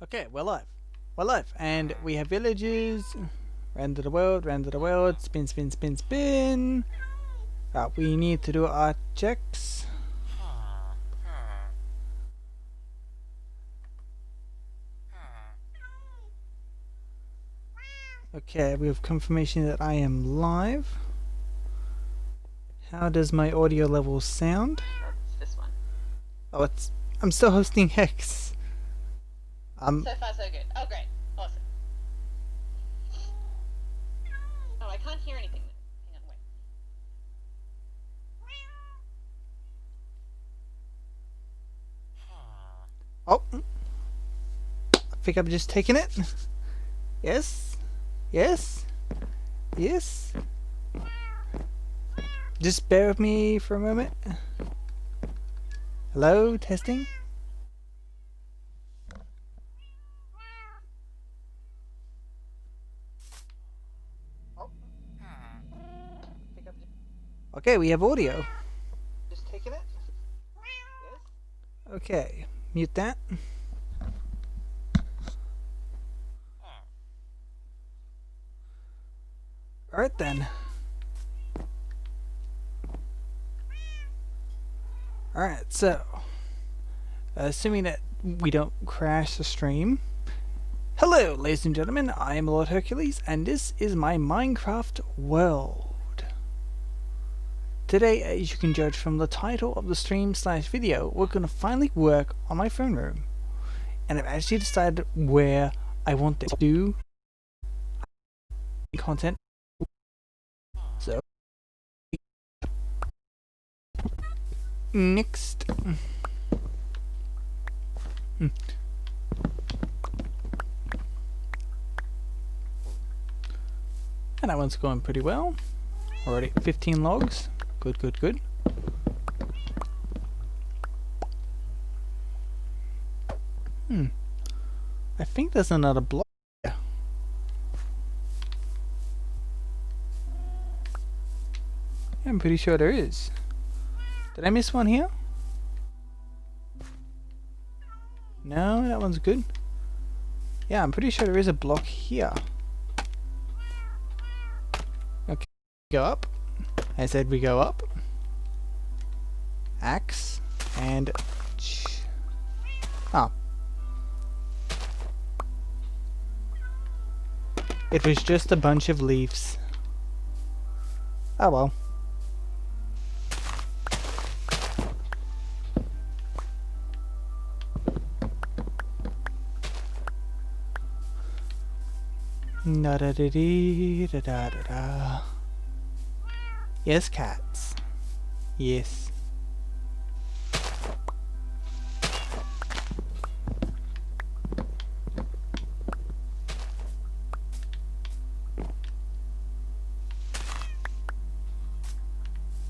Okay, we're live. We're live. And we have villages. Render the world, render the world. Spin, spin, spin, spin. We need to do our checks. Okay, we have confirmation that I am live. How does my audio level sound? That's this one. Oh, I'm still hosting Hex. So far, so good. Oh, great. Awesome. Oh, I can't hear anything. Hang on, wait. Oh. I think I'm just taking it. Yes. Yes. Yes. Just bear with me for a moment. Hello, testing. Okay, we have audio. Just taking it. Yes. Okay, mute that. Alright then. Alright, so assuming that we don't crash the stream. Hello, ladies and gentlemen, I am Lord Hercules, and this is my Minecraft world. Today, as you can judge from the title of the stream/video, we're going to finally work on my phone room. And I've actually decided where I want to do content. So, next. And that one's going pretty well. Already 15 logs. Good, good, good. I think there's another block here. Yeah, I'm pretty sure there is. Did I miss one here? No, that one's good. Yeah, I'm pretty sure there is a block here. Okay, go up. I said we go up. Axe. And... oh. It was just a bunch of leaves. Oh well. Da da da dee, da da da da. Yes, cats. Yes.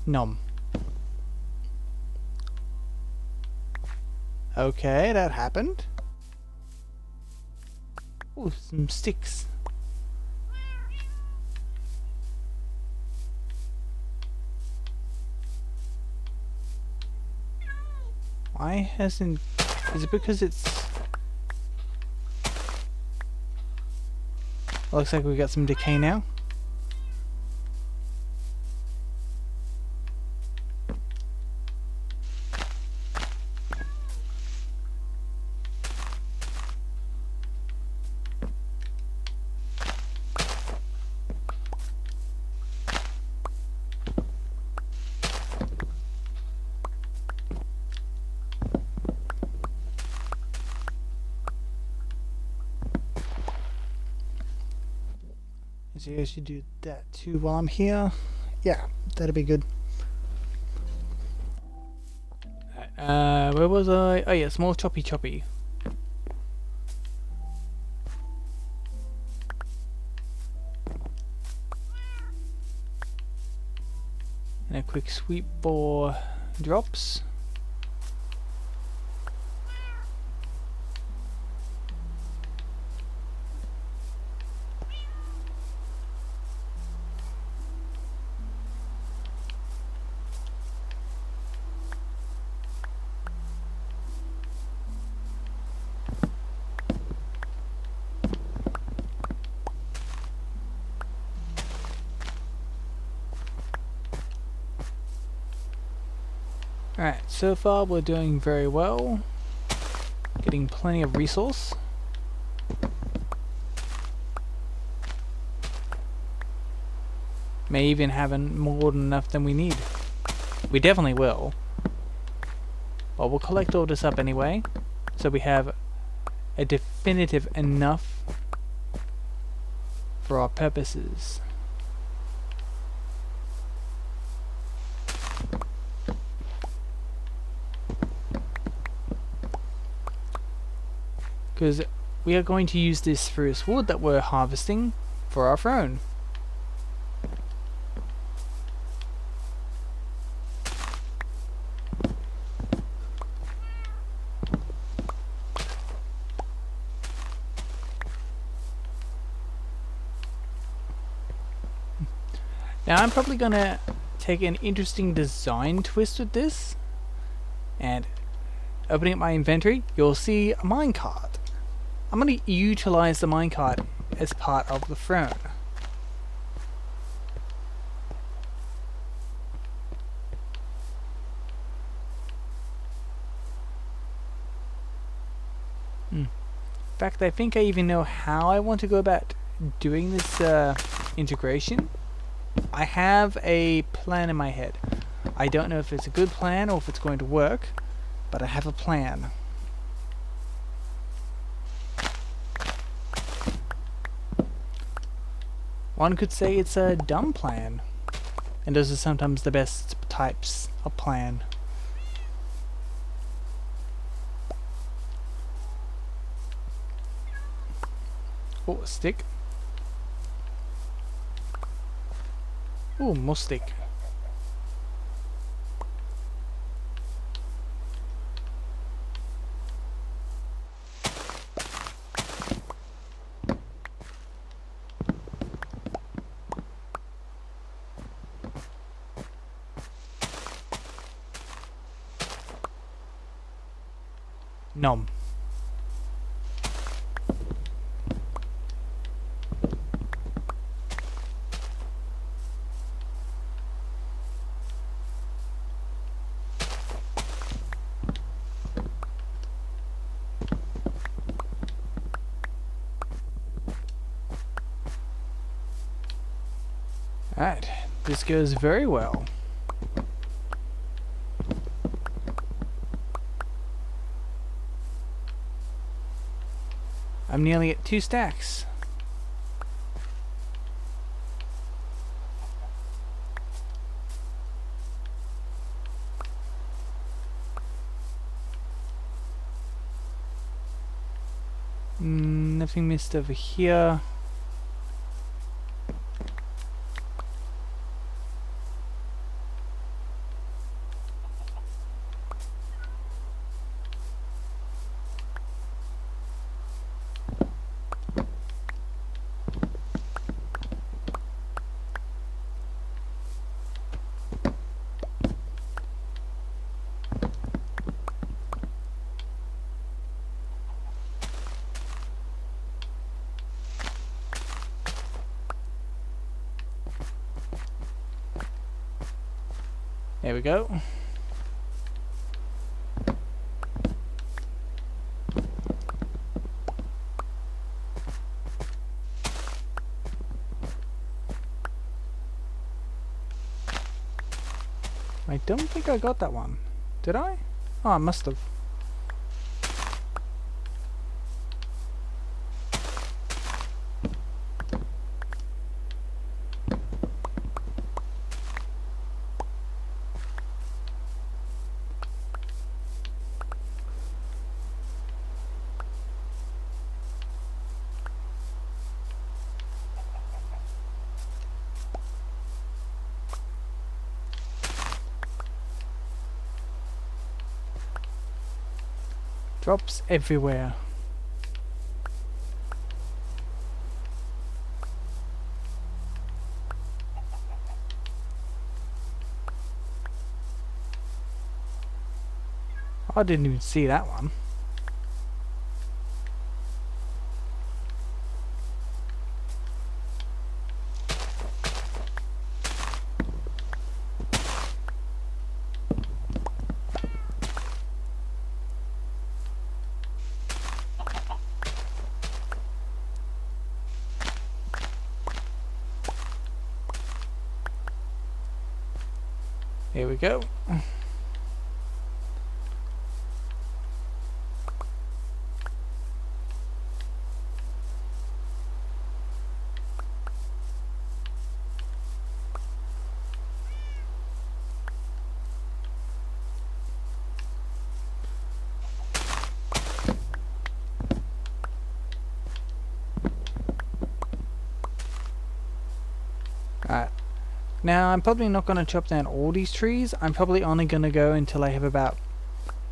Nom. Okay, that happened. Ooh, some sticks. Why hasn't... is it because it's... looks like we got some decay now. So I should do that too while I'm here. Yeah, that'd be good. Where was I? Oh yes, more choppy choppy. And a quick sweep for drops. Alright, so far we're doing very well. Getting plenty of resource. May even have more than enough than we need. We definitely will. But we'll collect all this up anyway, so we have a definitive enough for our purposes. Because we are going to use this spruce wood that we're harvesting for our throne. Now I'm probably gonna take an interesting design twist with this, and opening up my inventory, you'll see a minecart. I'm gonna utilize the minecart as part of the throne. In fact, I think I even know how I want to go about doing this integration. I have a plan in my head. I don't know if it's a good plan or if it's going to work, but I have a plan. One could say it's a dumb plan, and those are sometimes the best types of plan. Oh, a stick. Ooh, more stick. Nom. Alright, this goes very well. I'm nearly at 2 stacks. Nothing missed over here. There we go. I don't think I got that one. Did I? Oh, I must have. Drops everywhere. I didn't even see that one. Here we go. Alright. Now, I'm probably not going to chop down all these trees. I'm probably only going to go until I have about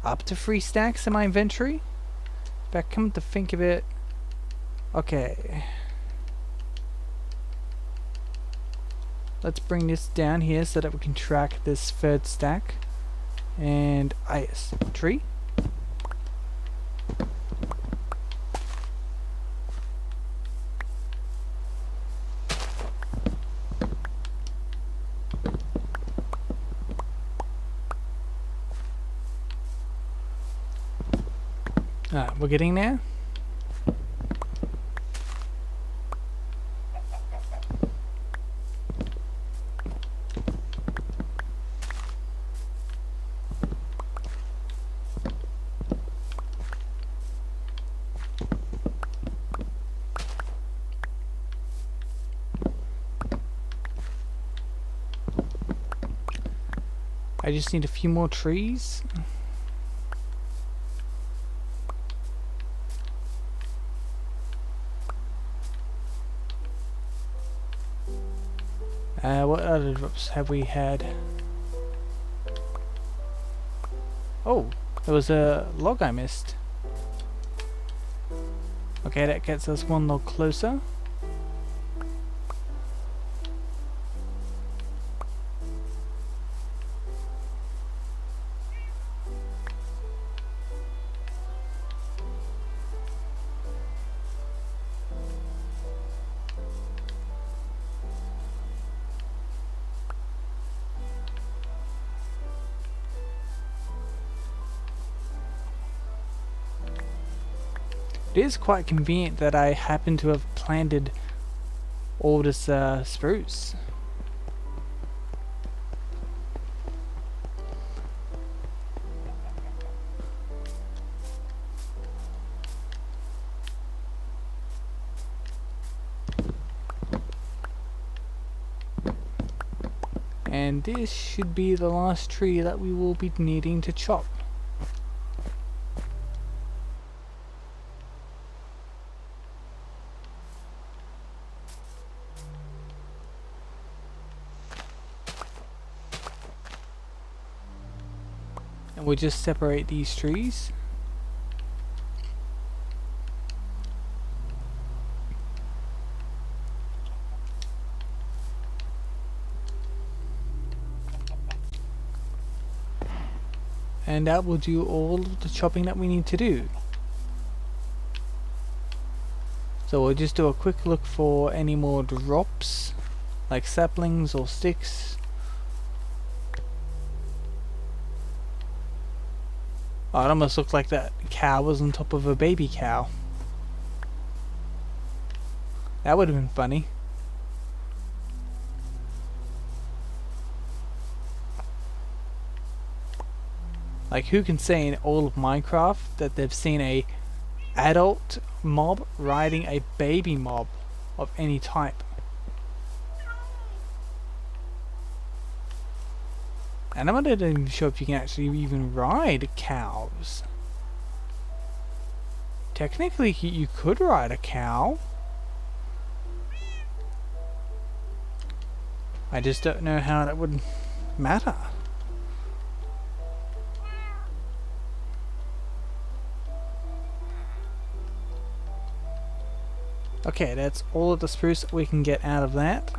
up to 3 stacks in my inventory. But come to think of it... Okay. Let's bring this down here so that we can track this 3rd stack. And... yes. Tree. We're getting there. I just need a few more trees. What other drops have we had? Oh, there was a log I missed. Okay, that gets us 1 log closer. It is quite convenient that I happen to have planted all this spruce. And this should be the last tree that we will be needing to chop. And we'll just separate these trees. And that will do all of the chopping that we need to do. So we'll just do a quick look for any more drops, like saplings or sticks. Oh, it almost looked like that cow was on top of a baby cow. That would have been funny. Like, who can say in all of Minecraft that they've seen a adult mob riding a baby mob of any type? And I'm not even sure if you can actually even ride cows. Technically, you could ride a cow. I just don't know how that would matter. Okay, that's all of the spruce we can get out of that.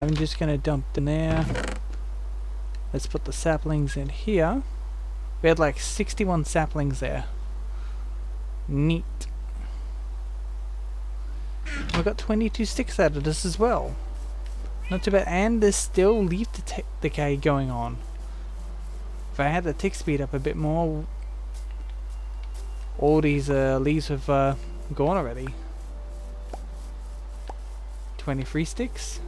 I'm just going to dump them there. Let's put the saplings in here. We had like 61 saplings there. Neat. We got 22 sticks out of this as well. Not too bad. And there's still leaf decay going on. If I had the tick speed up a bit more, all these leaves have gone already. 23 sticks.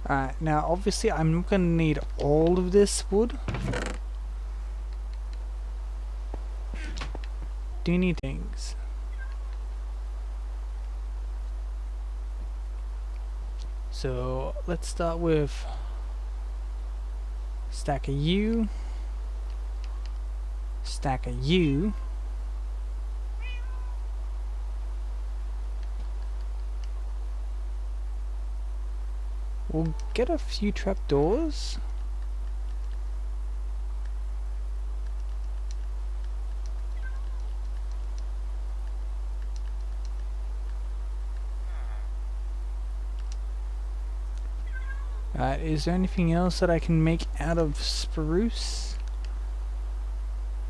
Alright, now obviously I'm not going to need all of this wood. Do need things. So let's start with stack of U, stack of U. We'll get a few trapdoors. Is there anything else that I can make out of spruce?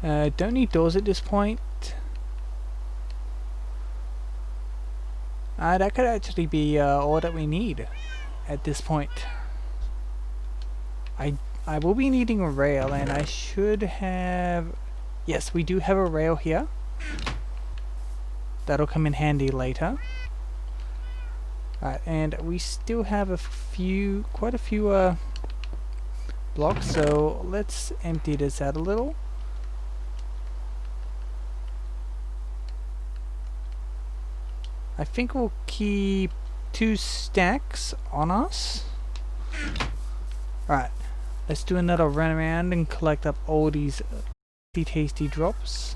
Don't need doors at this point. That could actually be all that we need at this point. I will be needing a rail, and I should have... Yes, we do have a rail here. That'll come in handy later. Alright, and we still have quite a few blocks, so let's empty this out a little. I think we'll keep 2 stacks on us. Alright, let's do another run around and collect up all these tasty drops.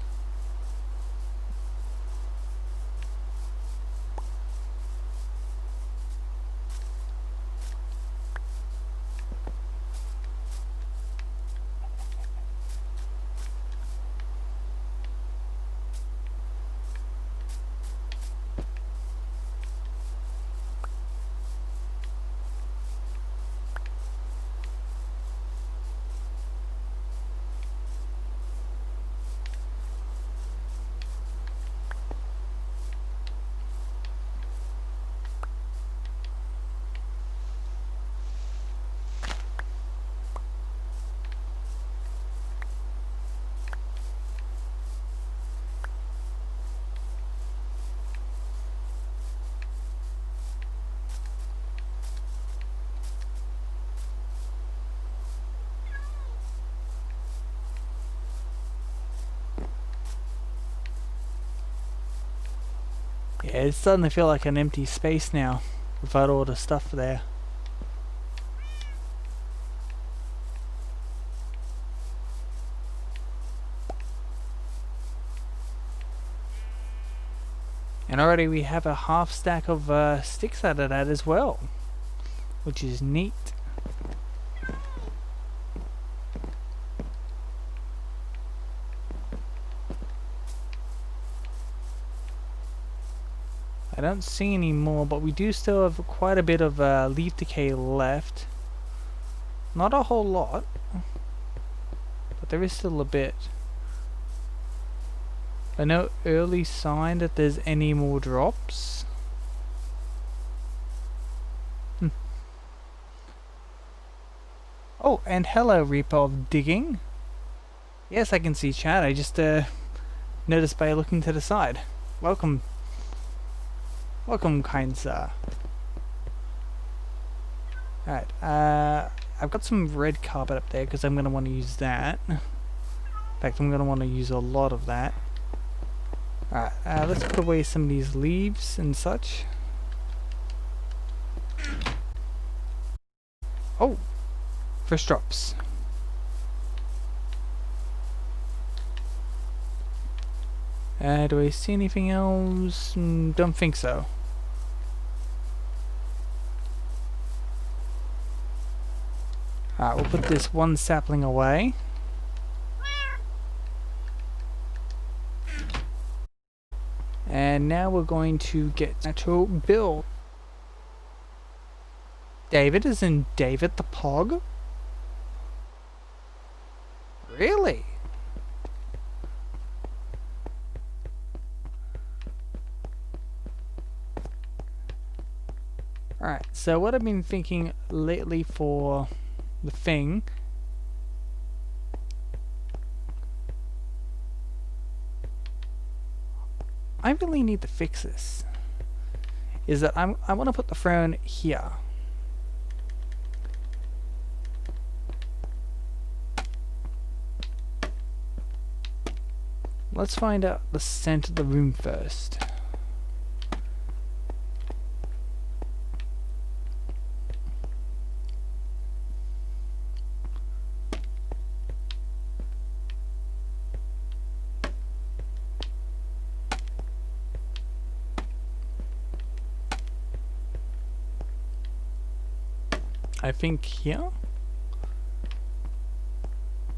Yeah, it's starting to feel like an empty space now without all the stuff there. And already we have a half stack of sticks out of that as well, which is neat. I don't see any more, but we do still have quite a bit of leaf decay left. Not a whole lot, but there is still a bit. No early sign that there's any more drops. Oh, and hello, Reaper of Digging. Yes, I can see chat. I just noticed by looking to the side. Welcome. Welcome, kind sir. Alright, I've got some red carpet up there because I'm going to want to use that. In fact, I'm going to want to use a lot of that. Alright, let's put away some of these leaves and such. Oh! First drops. Do I see anything else? Don't think so. Alright, we'll put this one sapling away. And now we're going to get natural build. David is in David the Pog? Really? Alright, so what I've been thinking lately for the thing I really need to fix this. Is that I want to put the throne here. Let's find out the center of the room first. I think here?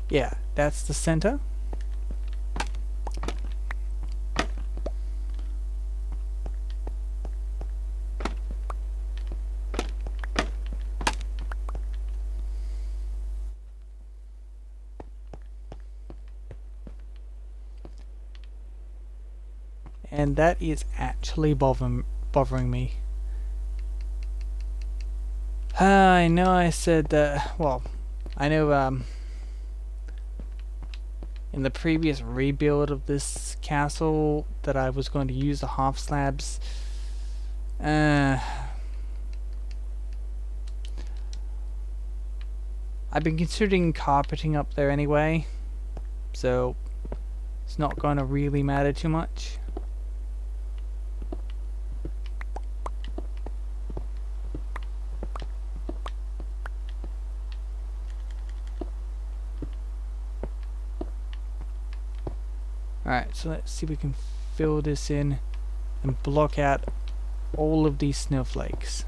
Yeah, that's the center. And that is actually bothering me. I know I said well, I know in the previous rebuild of this castle that I was going to use the half slabs. I've been considering carpeting up there anyway, so it's not going to really matter too much. Alright, so let's see if we can fill this in and block out all of these snowflakes.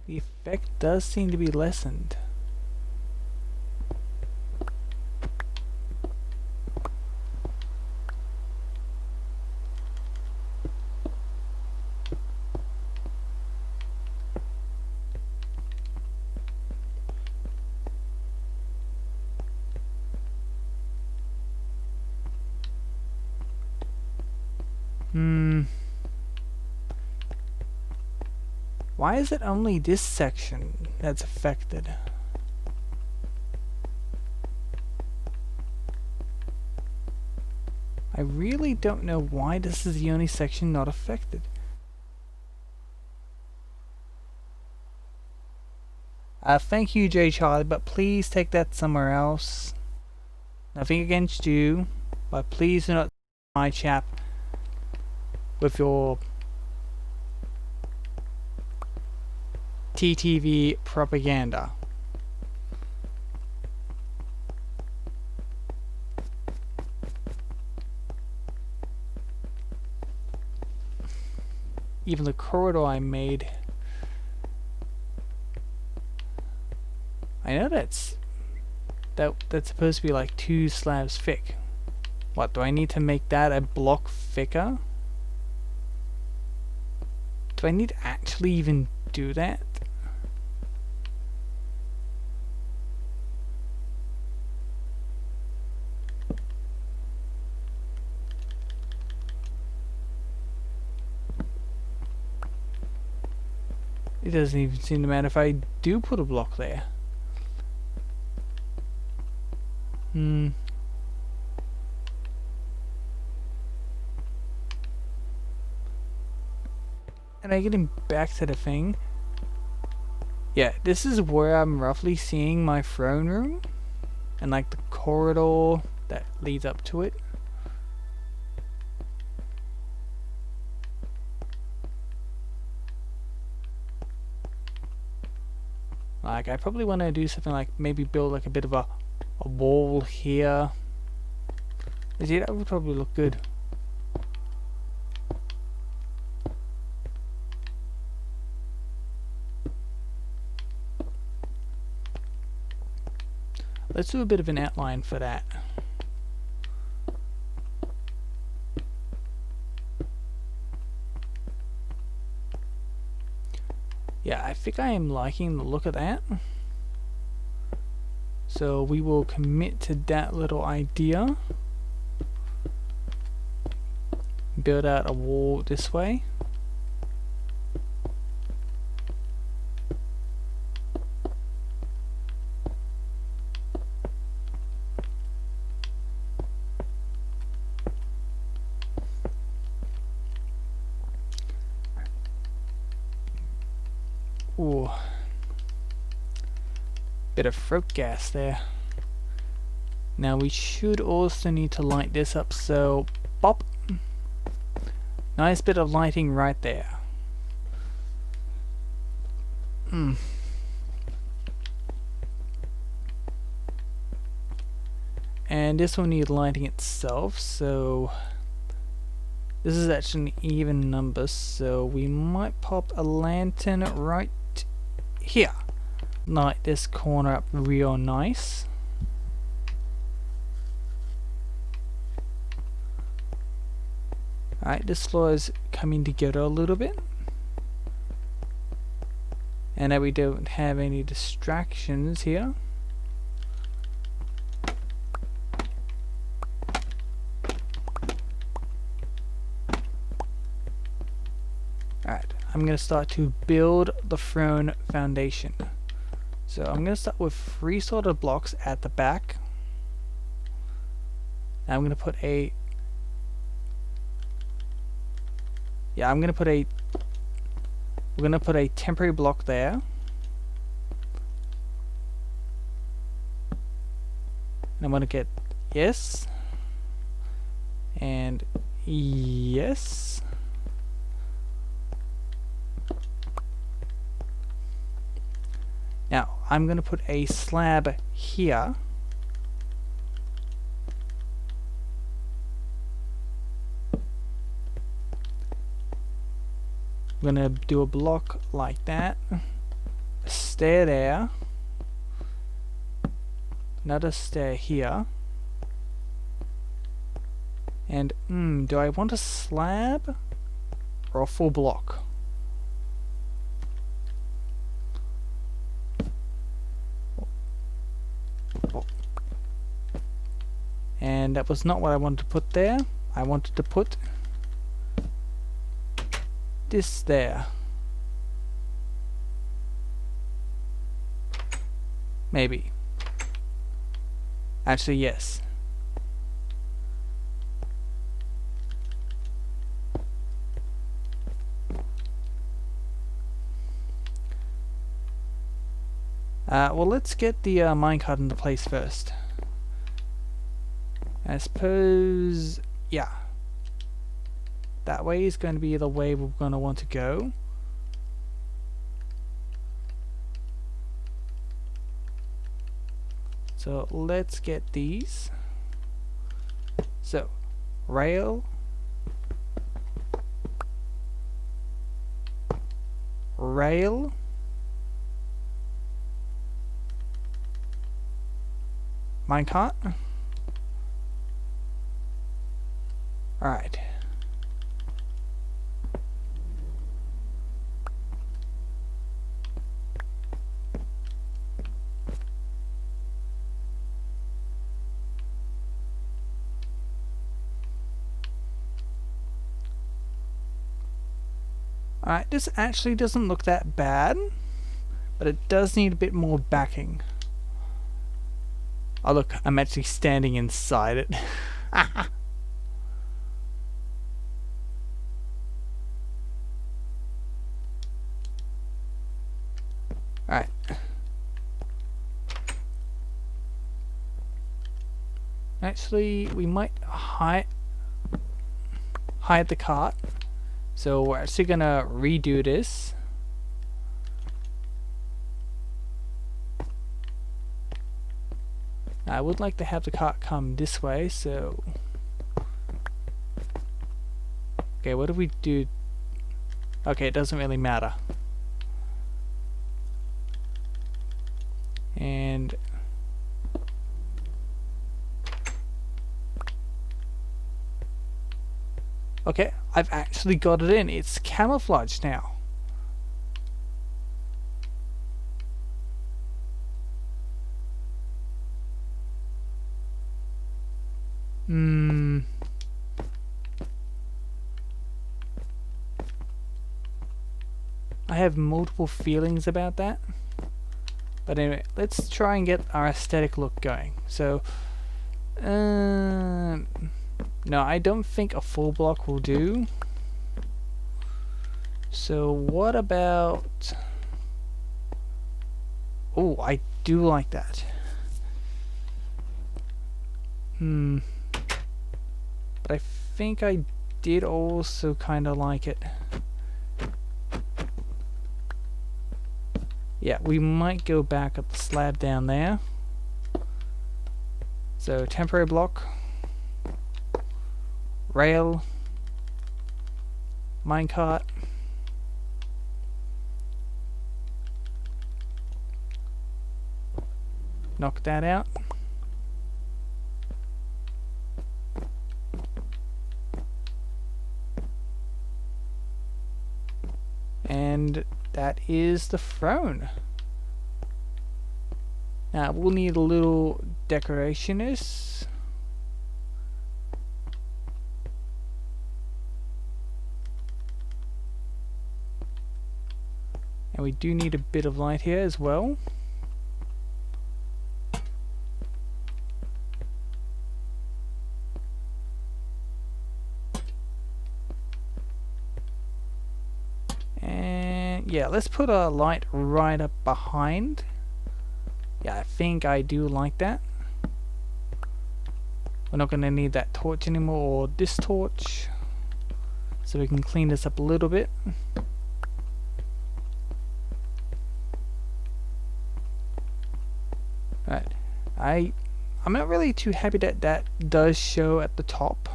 The effect does seem to be lessened. Why is it only this section that's affected? I really don't know why this is the only section not affected. Thank you, J. Charlie, but please take that somewhere else. Nothing against you, but please do not my chap with your TTV propaganda. Even the corridor I made, I know that's supposed to be like 2 slabs thick. What, do I need to make that a block thicker? Do I need to actually even do that? It doesn't even seem to matter if I do put a block there. And I getting back to the thing. Yeah, this is where I'm roughly seeing my throne room. And like the corridor that leads up to it. Like, I probably want to do something like maybe build like a bit of a wall here. See, that would probably look good. Let's do a bit of an outline for that. Yeah, I think I am liking the look of that. So we will commit to that little idea. Build out a wall this way. Ooh. Bit of throat gas there. Now we should also need to light this up, so pop. Nice bit of lighting right there. And this will need lighting itself, so this is actually an even number, so we might pop a lantern right here. Light this corner up real nice. Alright, this floor is coming together a little bit. And that we don't have any distractions here. Alright, I'm going to start to build the throne foundation. So I'm going to start with 3 solid blocks at the back. Now I'm going to put a... Yeah, I'm going to put a... We're going to put a temporary block there. And I'm going to get yes. And yes. Now, I'm going to put a slab here. I'm going to do a block like that. A stair there. Another stair here. And, do I want a slab or a full block? And that was not what I wanted to put there. I wanted to put this there. Maybe. Actually, yes. Well, let's get the minecart into place first. I suppose, yeah. That way is going to be the way we're going to want to go. So let's get these. So, rail. Rail. Minecart. Alright. Alright, this actually doesn't look that bad, but it does need a bit more backing. Oh look, I'm actually standing inside it. Alright. Actually, we might hide the cart. So we're actually gonna redo this. Now, I would like to have the cart come this way, so... Okay, what do we do? Okay, it doesn't really matter. And... Okay, I've actually got it in. It's camouflaged now. I have multiple feelings about that. But anyway, let's try and get our aesthetic look going. So, no, I don't think a full block will do. So what about... Oh, I do like that. But I think I did also kind of like it. Yeah, we might go back at the slab down there. So temporary block, rail, minecart, knock that out. And that is the throne. Now we'll need a little decorationist. And we do need a bit of light here as well. Yeah, let's put a light right up behind. Yeah, I think I do like that. We're not going to need that torch anymore, or this torch. So we can clean this up a little bit. Right. I'm not really too happy that that does show at the top.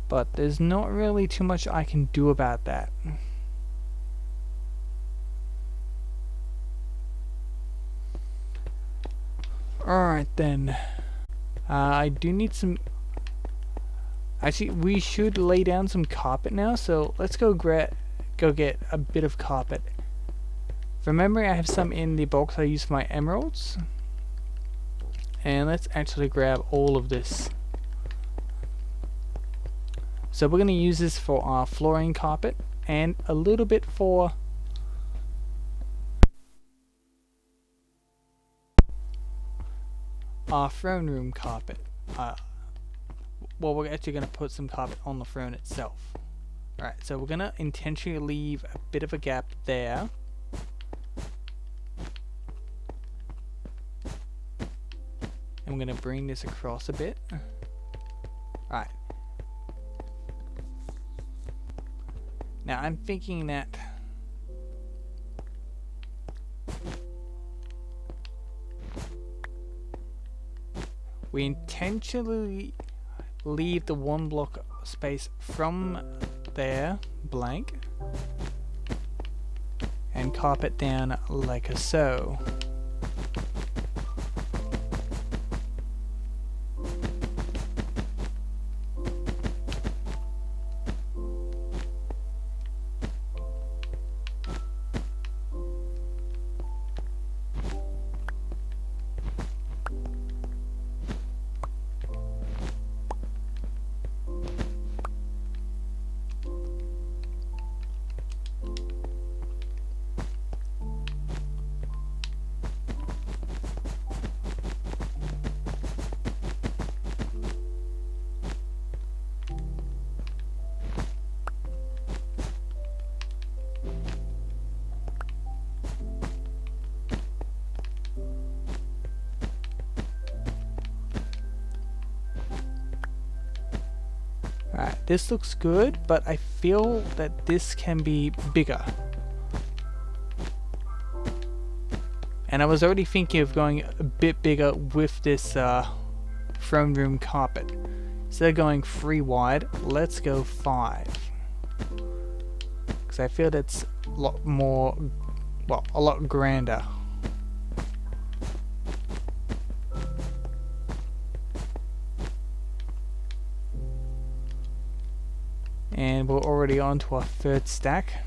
But there's not really too much I can do about that. Alright then. I do need some... Actually, we should lay down some carpet now, so let's go get a bit of carpet. From memory, I have some in the box I use for my emeralds. And let's actually grab all of this. So we're going to use this for our flooring carpet, and a little bit for... our throne room carpet. Well, we're actually going to put some carpet on the throne itself. Alright, so we're going to intentionally leave a bit of a gap there. And we're going to bring this across a bit. Alright. Now I'm thinking that we intentionally leave the one block space from there blank and carpet down like so. this looks good, but I feel that this can be bigger. And I was already thinking of going a bit bigger with this throne room carpet. Instead of going 3 wide, let's go 5. Because I feel that's a lot more, well, a lot grander. And we're already on to our 3rd stack.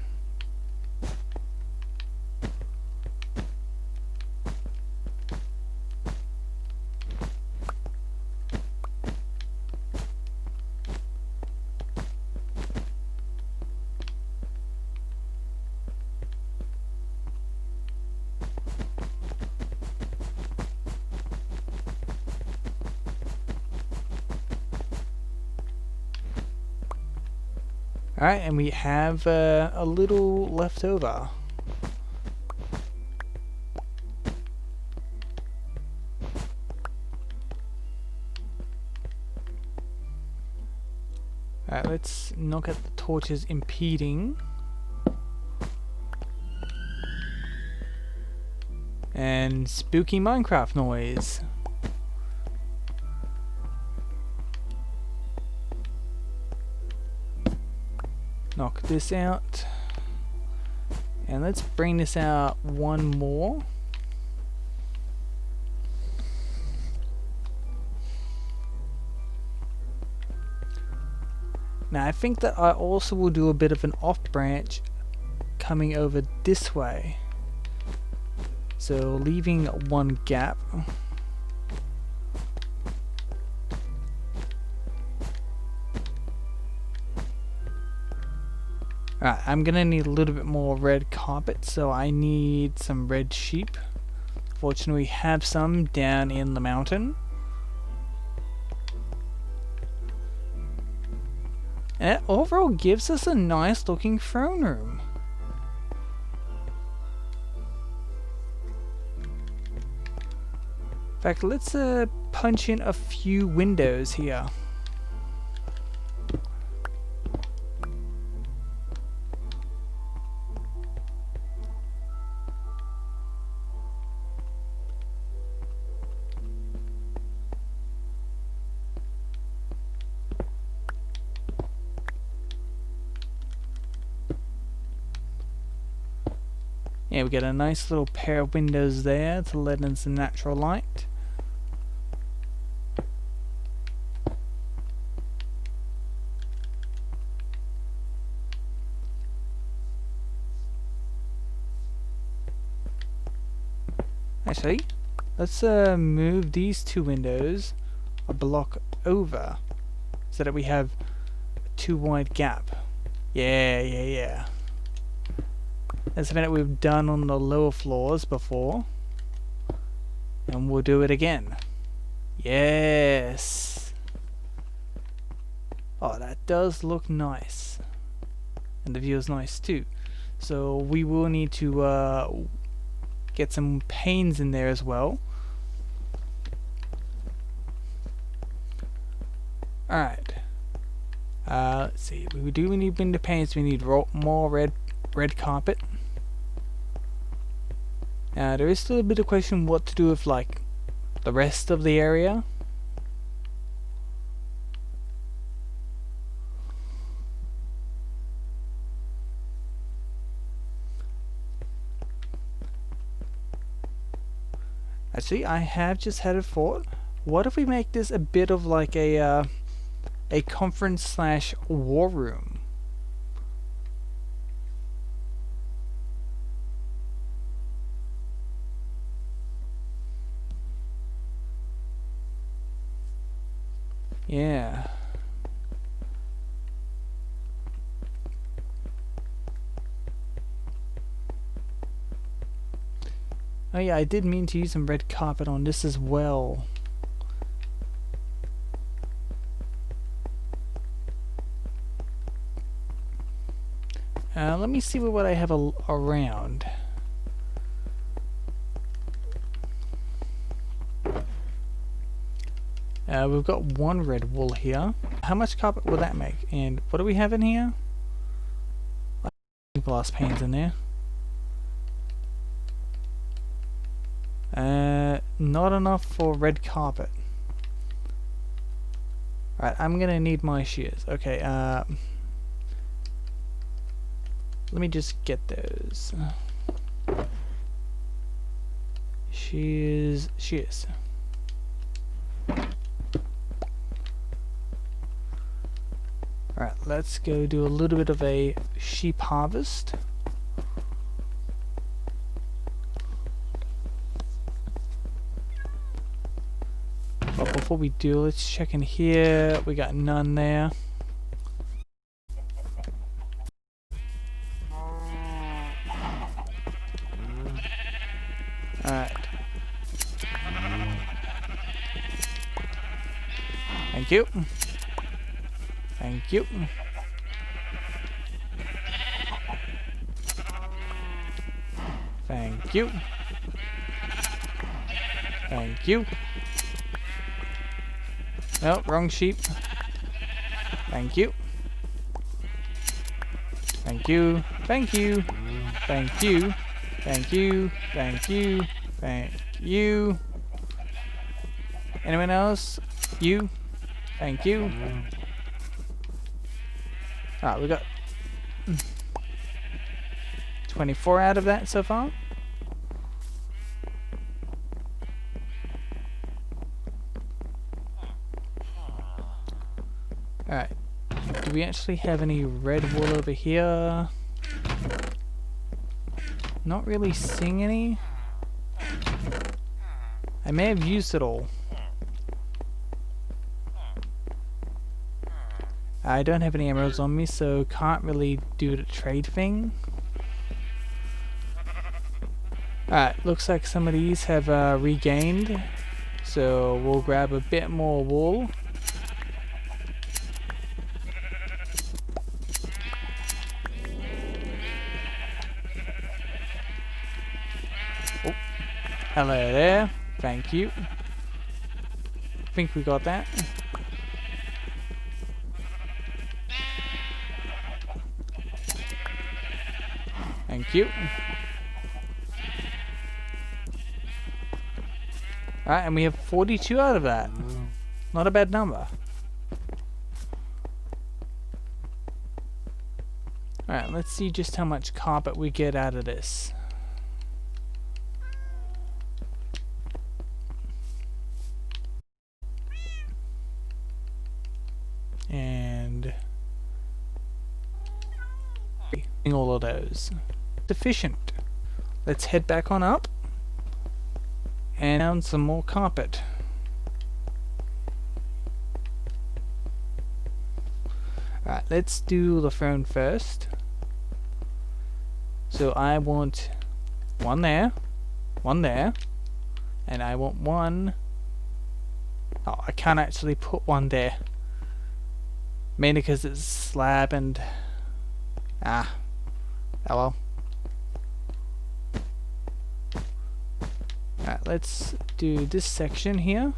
Alright, and we have a little left over. Alright, let's knock out the torches impeding. And spooky Minecraft noise. Knock this out. And let's bring this out one more. Now I think that I also will do a bit of an off branch coming over this way. So leaving one gap. Alright, I'm gonna need a little bit more red carpet, so I need some red sheep. Fortunately, we have some down in the mountain. And it overall gives us a nice looking throne room. In fact, let's punch in a few windows here. Yeah, we get a nice little pair of windows there to let in some natural light. Actually, let's move these 2 windows a block over so that we have a 2 wide gap. Yeah. That's something that we've done on the lower floors before. And we'll do it again. Yes! Oh, that does look nice. And the view is nice too. So we will need to get some panes in there as well. Alright. Let's see. We do need window panes. We need more red carpet. There is still a bit of question what to do with like the rest of the area. Actually, I have just had a thought. What if we make this a bit of like a conference / war room? Yeah. Oh yeah, I did mean to use some red carpet on this as well. Let me see what I have around. We've got one red wool here. How much carpet will that make? And what do we have in here? Glass panes in there. Not enough for red carpet. Alright, I'm gonna need my shears. Okay, let me just get those. Shears. Alright, let's go do a little bit of a sheep harvest. But before we do, let's check in here. We got none there. Alright. Thank you. Thank you. Thank you. Thank you. No, wrong sheep. Thank you. Thank you. Thank you. Thank you. Thank you. Thank you. Thank you. Anyone else? You. Thank you. Alright, we got 24 out of that so far. Alright. Do we actually have any red wool over here? Not really seeing any. I may have used it all. I don't have any emeralds on me, so can't really do the trade thing. Alright, looks like some of these have regained. So we'll grab a bit more wool. Oh, hello there. Thank you. I think we got that. Thank you. Alright, and we have 42 out of that. Not a bad number. Alright, let's see just how much carpet we get out of this. And all of those. Sufficient. Let's head back on up and down some more carpet. Alright, let's do the throne first. So I want one there, and I want one. Oh, I can't actually put one there. Mainly because it's slab and oh well. Alright, let's do this section here.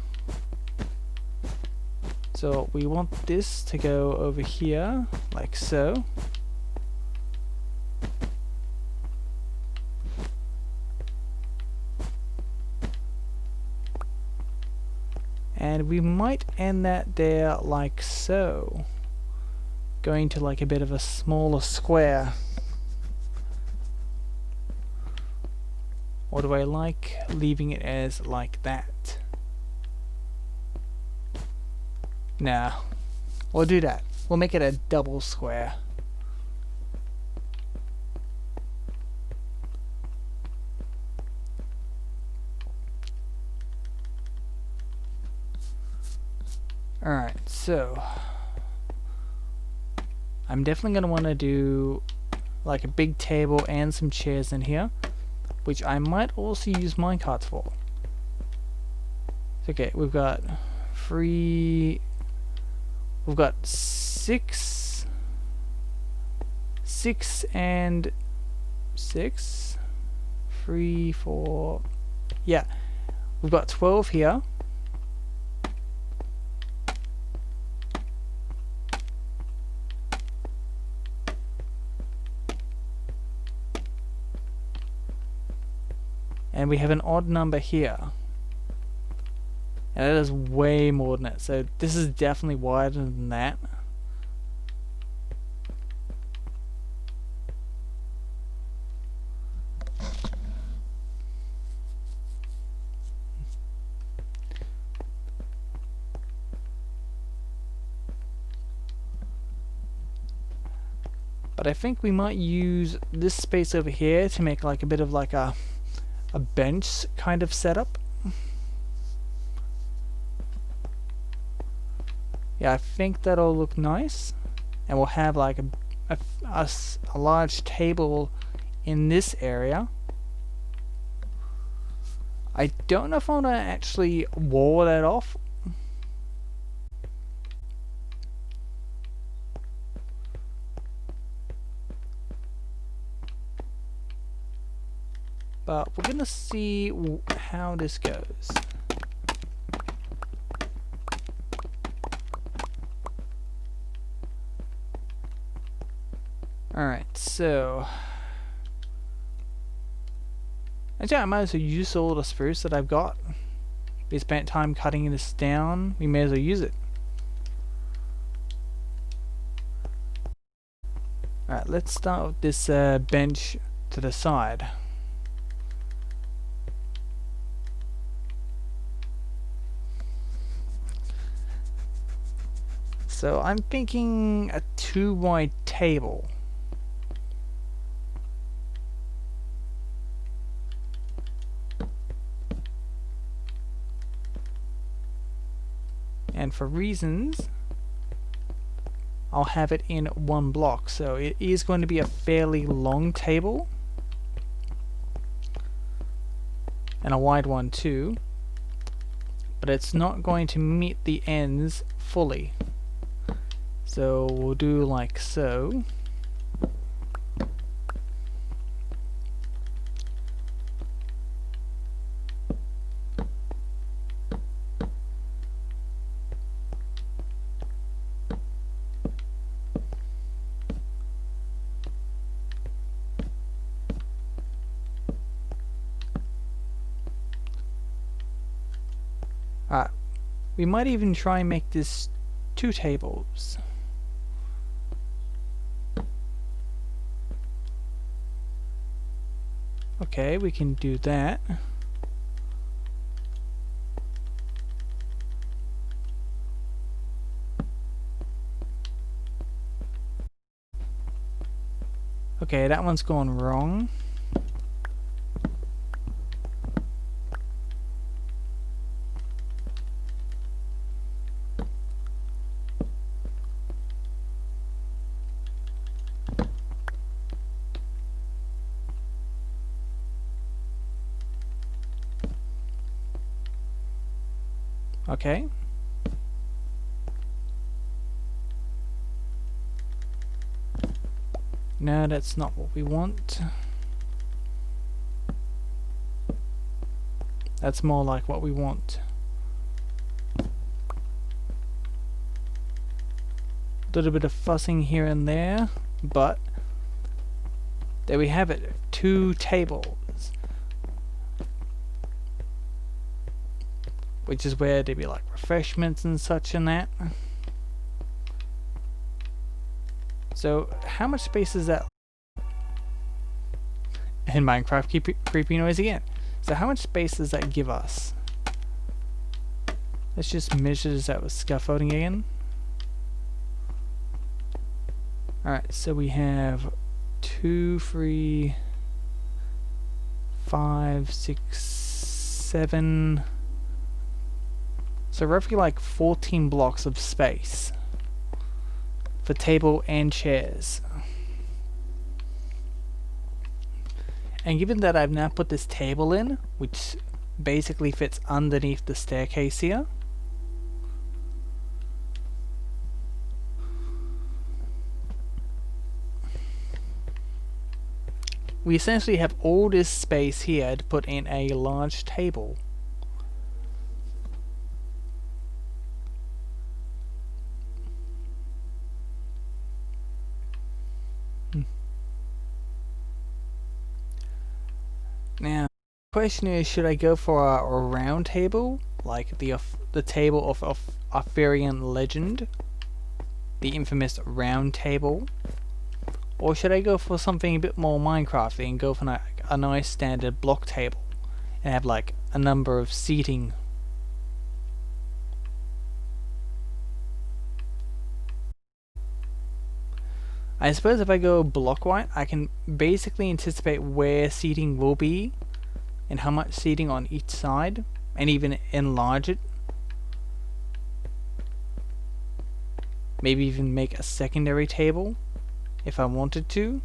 So we want this to go over here, like so. And we might end that there like so. Going to like a bit of a smaller square. Or do I like leaving it as like that? Nah, we'll do that. We'll make it a double square. Alright, so I'm definitely going to want to do like a big table and some chairs in here, which I might also use minecarts for. Okay, we've got six and 6, 3, 4, yeah, we've got 12 here. And we have an odd number here. And that is way more than it. So this is definitely wider than that. But I think we might use this space over here to make like a bit of like a bench kind of setup. Yeah, I think that'll look nice. And we'll have like a large table in this area. I don't know if I want to actually wall that off. But we're gonna see how this goes. Alright, so actually I might as well use all the spruce that I've got. We spent time cutting this down, we may as well use it. Alright, let's start with this bench to the side. So I'm thinking a 2-wide table. And for reasons, I'll have it in one block. So it is going to be a fairly long table. And a wide one too. But it's not going to meet the ends fully. So we'll do like so. Alright, we might even try and make this 2 tables. Okay, we can do that. Okay, that one's gone wrong. Okay. No, that's not what we want. That's more like what we want. A little bit of fussing here and there, but there we have it. 2 tables. Which is where there'd be like refreshments and such in that. So how much space is that? And Minecraft creepy noise again. So how much space does that give us? Let's just measure this out with scaffolding again. Alright, so we have 2, 3, 5, 6, 7. So roughly like 14 blocks of space for table and chairs. And given that I've now put this table in, which basically fits underneath the staircase here, we essentially have all this space here to put in a large table. Now, question is, should I go for a round table, like the table of Arthurian legend, the infamous round table, or should I go for something a bit more Minecrafty and go for a nice standard block table and have like a number of seating? I suppose if I go block white, I can basically anticipate where seating will be and how much seating on each side, and even enlarge it. Maybe even make a secondary table if I wanted to.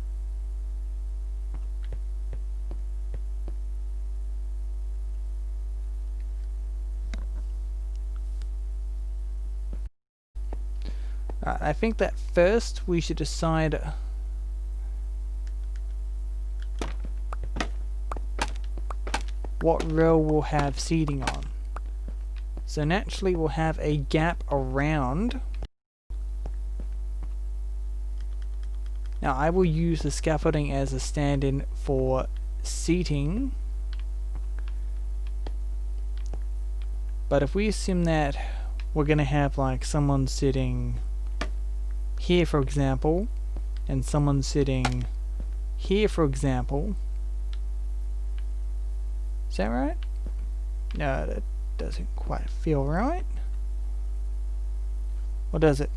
I think that first we should decide what row we'll have seating on. So naturally we'll have a gap around. Now I will use the scaffolding as a stand-in for seating. But if we assume that we're gonna have like someone sitting here, for example, and someone sitting here, for example. Is that right? No, that doesn't quite feel right. Or does it?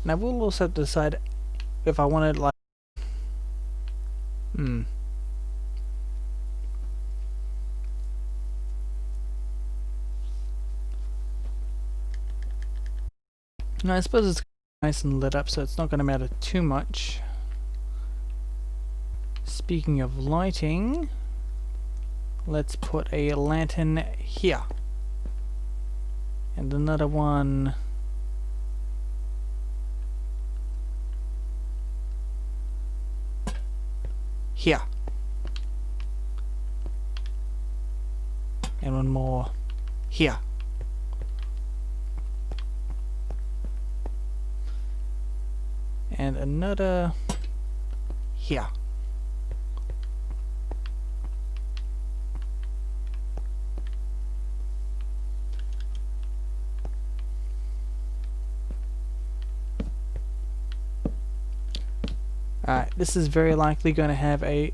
And I will also decide if I wanted like Now I suppose it's nice and lit up, so it's not going to matter too much. Speaking of lighting, let's put a lantern here. And another one here. And one more here. And another here. Alright, this is very likely going to have a...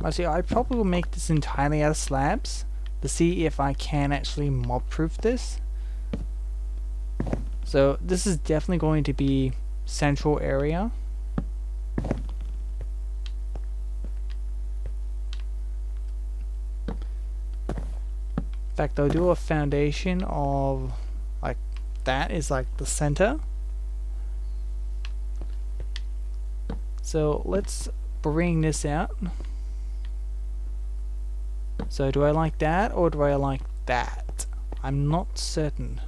Actually, I probably will make this entirely out of slabs to see if I can actually mob-proof this. So this is definitely going to be central area. In fact, I'll do a foundation of like that is like the center. So let's bring this out. So do I like that or do I like that? I'm not certain.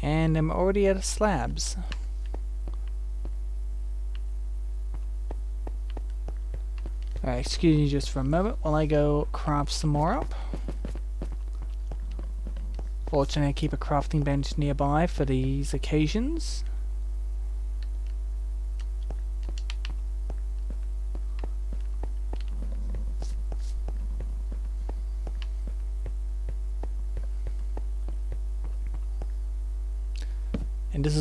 And I'm already out of slabs. Alright, excuse me just for a moment while I go craft some more up. Fortunately, I keep a crafting bench nearby for these occasions.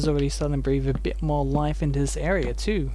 is already starting to breathe a bit more life into this area too.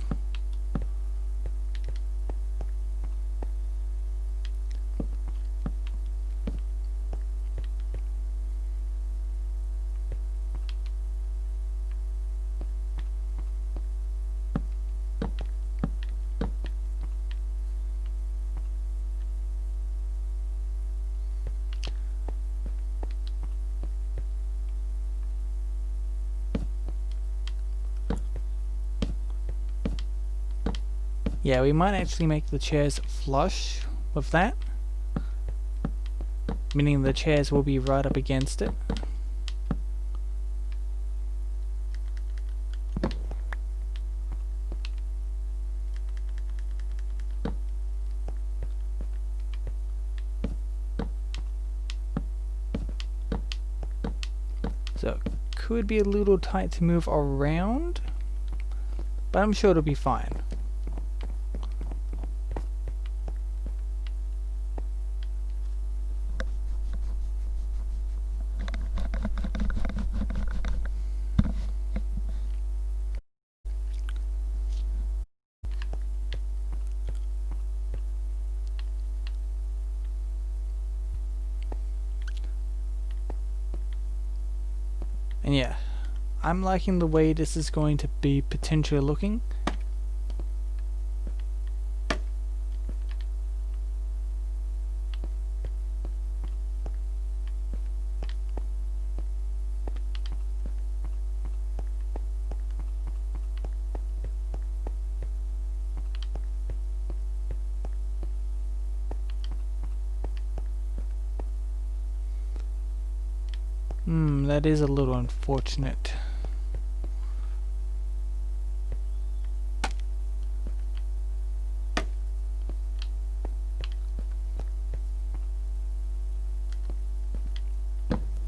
Yeah, we might actually make the chairs flush with that, meaning the chairs will be right up against it. So it could be a little tight to move around, but I'm sure it'll be fine. And yeah, I'm liking the way this is going to be potentially looking. That is a little unfortunate.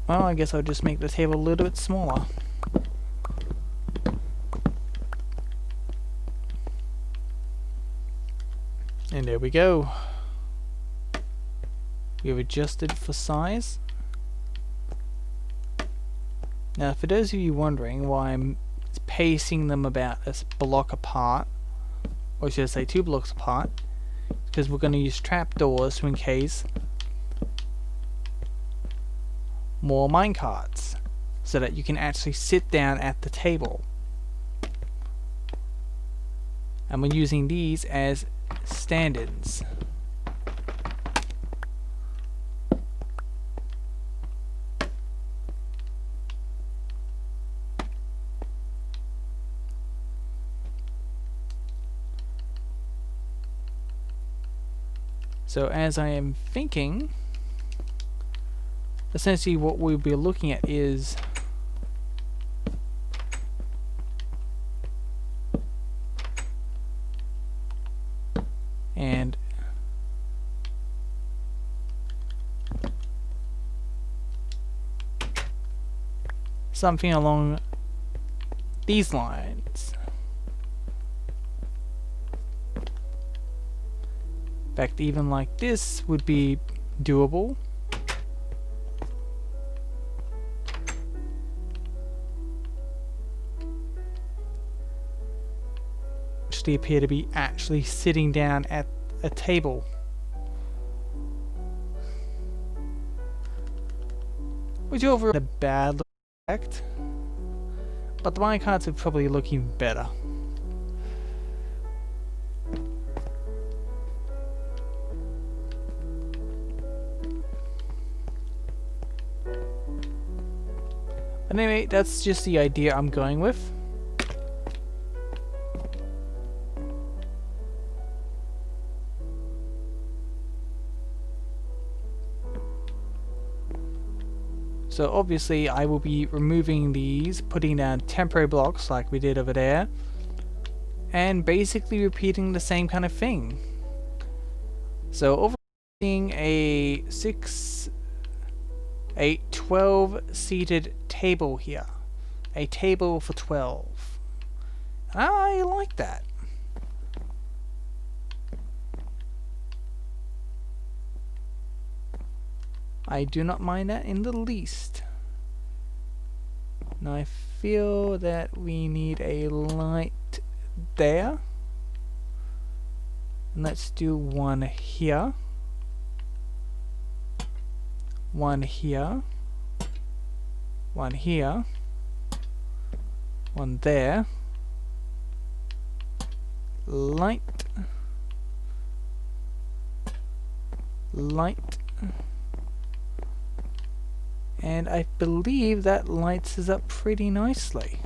Well, I guess I'll just make the table a little bit smaller. And there we go. We've adjusted for size. Now, for those of you wondering why I'm pacing them about a block apart, or should I say 2 blocks apart, because we're going to use trapdoors to encase more minecarts, so that you can actually sit down at the table. And we're using these as stand-ins. So as I am thinking, essentially what we'll be looking at is and something along these lines. In fact, even like this would be doable. Actually appear to be actually sitting down at a table. Which over a bad effect, but the minecarts would probably look even better. Anyway, that's just the idea I'm going with. So obviously I will be removing these, putting down temporary blocks like we did over there, and basically repeating the same kind of thing. So over seeing a 12 seated table here. A table for 12. I like that. I do not mind that in the least. Now I feel that we need a light there. And let's do one here. One here. One here. One there. Light. Light. And I believe that lights us up pretty nicely.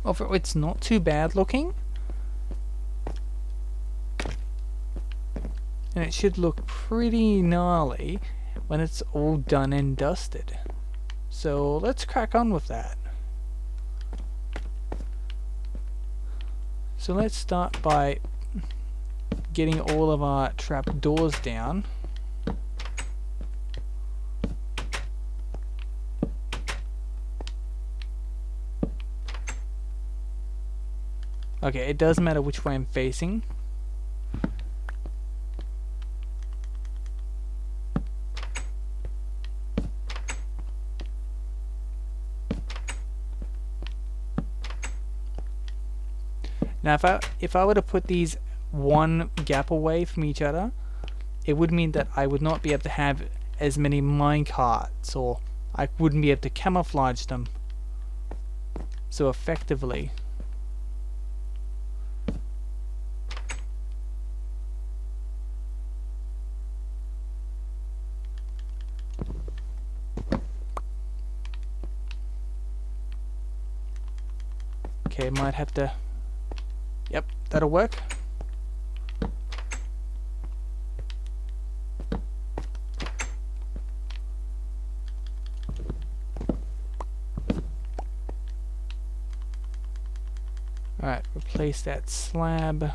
Overall, it's not too bad looking. And it should look pretty gnarly when it's all done and dusted. So let's crack on with that. So let's start by getting all of our trap doors down. Okay, it does matter which way I'm facing. Now if I were to put these one gap away from each other, it would mean that I would not be able to have as many minecarts, or I wouldn't be able to camouflage them so effectively. Okay, might have to... Yep, that'll work. Alright, replace that slab.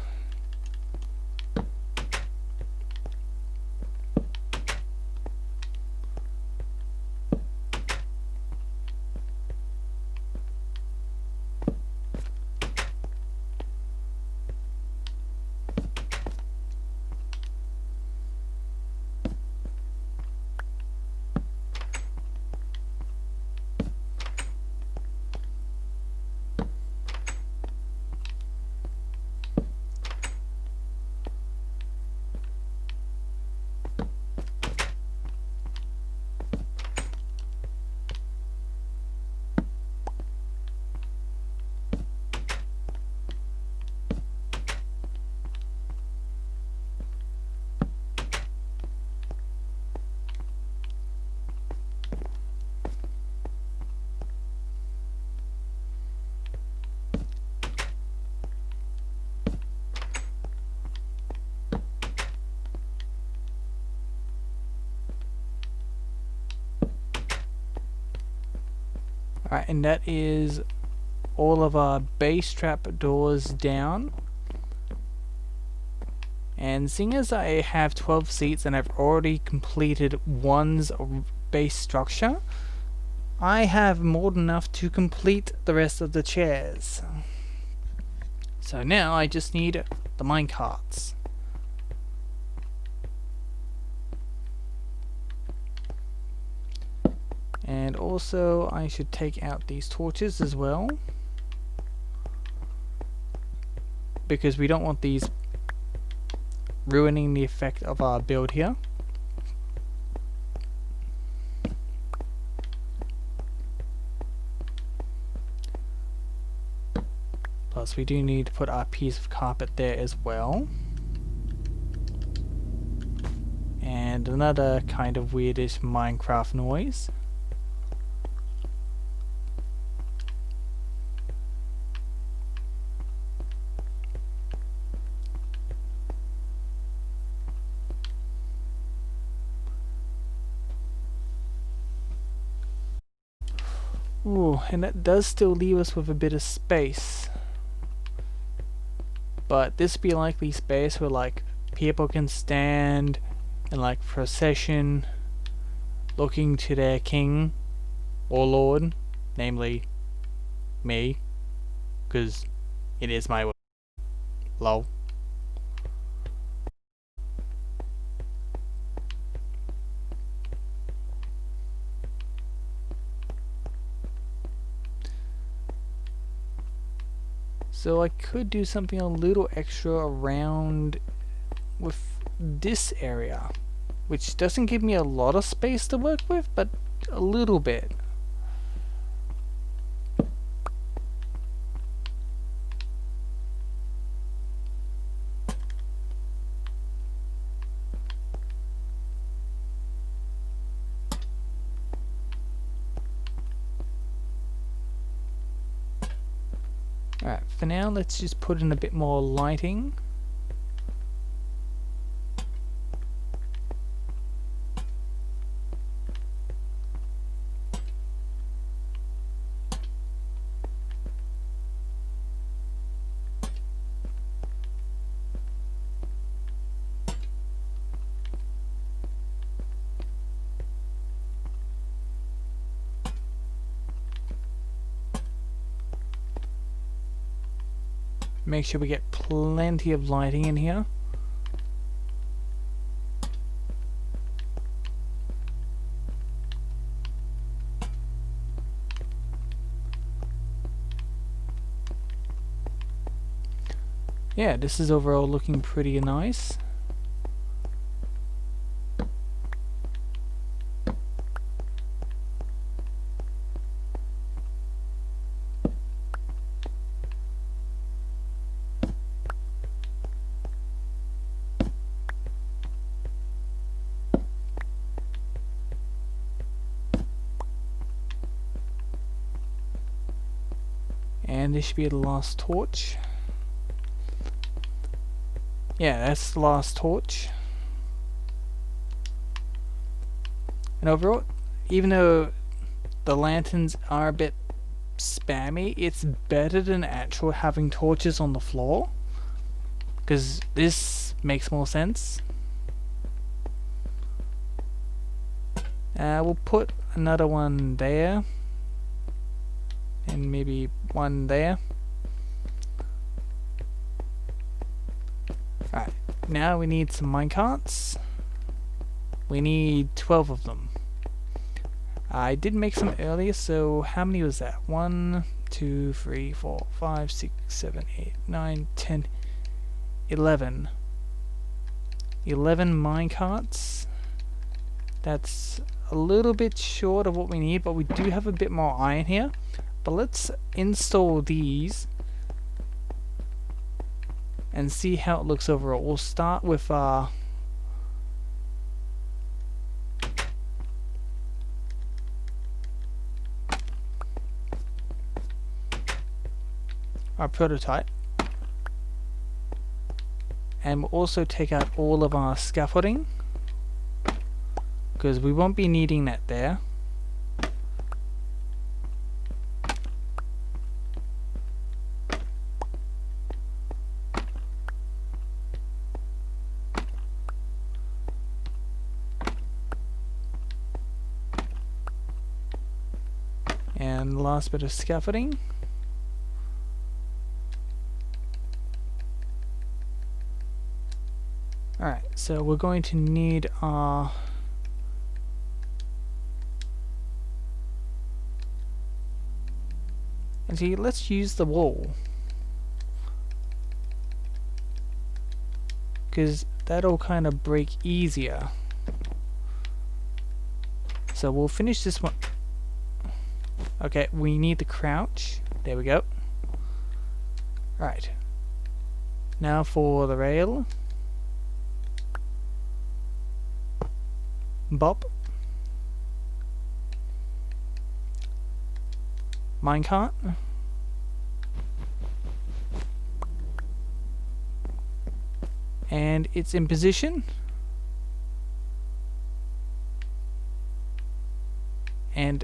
Alright, and that is all of our base trap doors down. And seeing as I have 12 seats and I've already completed one's base structure, I have more than enough to complete the rest of the chairs. So now I just need the minecarts. And also I should take out these torches as well, because we don't want these ruining the effect of our build here. Plus we do need to put our piece of carpet there as well. And another kind of weirdish Minecraft noise. Ooh, and that does still leave us with a bit of space. But this would be likely space where like people can stand in like procession looking to their king or lord, namely me, because it is my lol. So I could do something a little extra around with this area, which doesn't give me a lot of space to work with, but a little bit. Alright, for now let's just put in a bit more lighting. Make sure we get plenty of lighting in here. Yeah, this is overall looking pretty nice. And this should be the last torch. Yeah, that's the last torch. And overall, even though the lanterns are a bit spammy, it's better than actual having torches on the floor, because this makes more sense. We'll put another one there, and maybe one there. Alright, now we need some minecarts. We need 12 of them. I did make some earlier, so how many was that? 1, 2, 3, 4, 5, 6, 7, 8, 9, 10, 11. 11 minecarts. That's a little bit short of what we need, but we do have a bit more iron here. But let's install these and see how it looks overall. We'll start with our prototype, and we'll also take out all of our scaffolding because we won't be needing that there. And the last bit of scaffolding. Alright, so we're going to need our and see, let's use the wall, because that'll kind of break easier. So we'll finish this one. Okay, we need the crouch. There we go. Right. Now for the rail. Bop. Minecart. And it's in position. And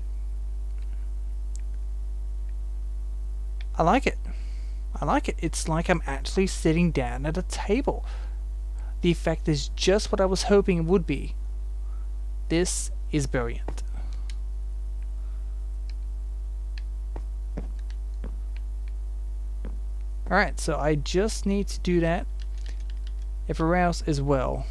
I like it. I like it. It's like I'm actually sitting down at a table. The effect is just what I was hoping it would be. This is brilliant. Alright, so I just need to do that everywhere else as well.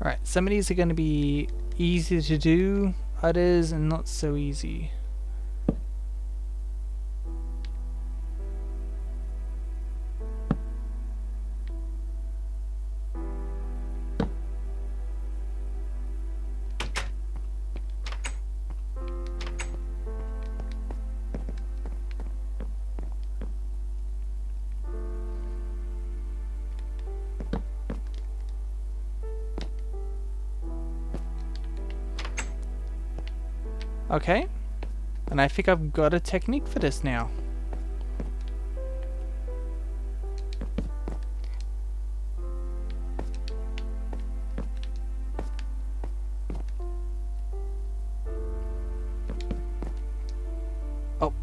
Alright, some of these are going to be easy to do, others are not so easy. Okay, and I think I've got a technique for this now. Oh,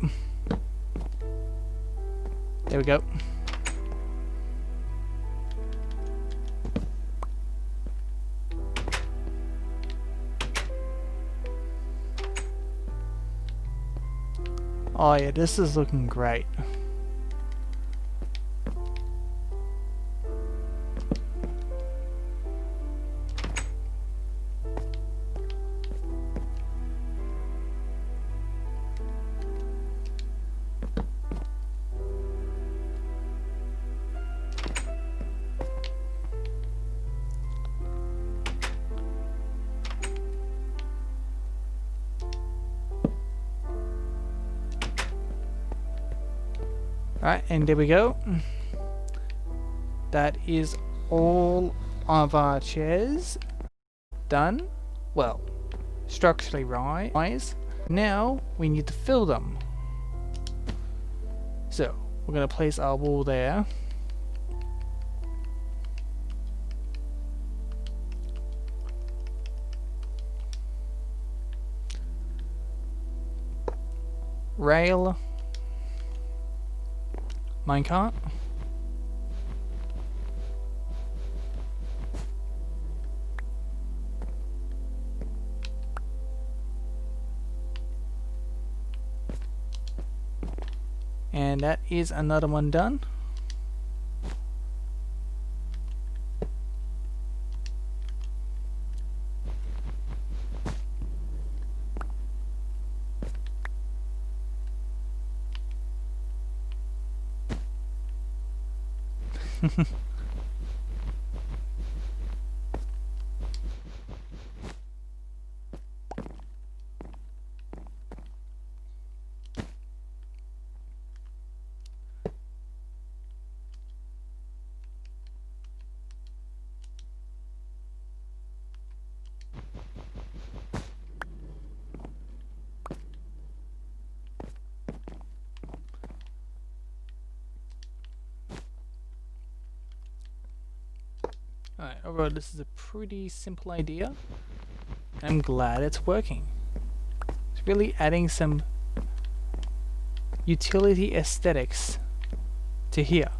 there we go. Oh yeah, this is looking great. Alright, and there we go. That is all of our chairs done. Well, structurally wise. Now we need to fill them. So we're going to place our wall there. Rail. Minecart. And that is another one done. Alright, overall this is a pretty simple idea. I'm glad it's working. It's really adding some utility aesthetics to here.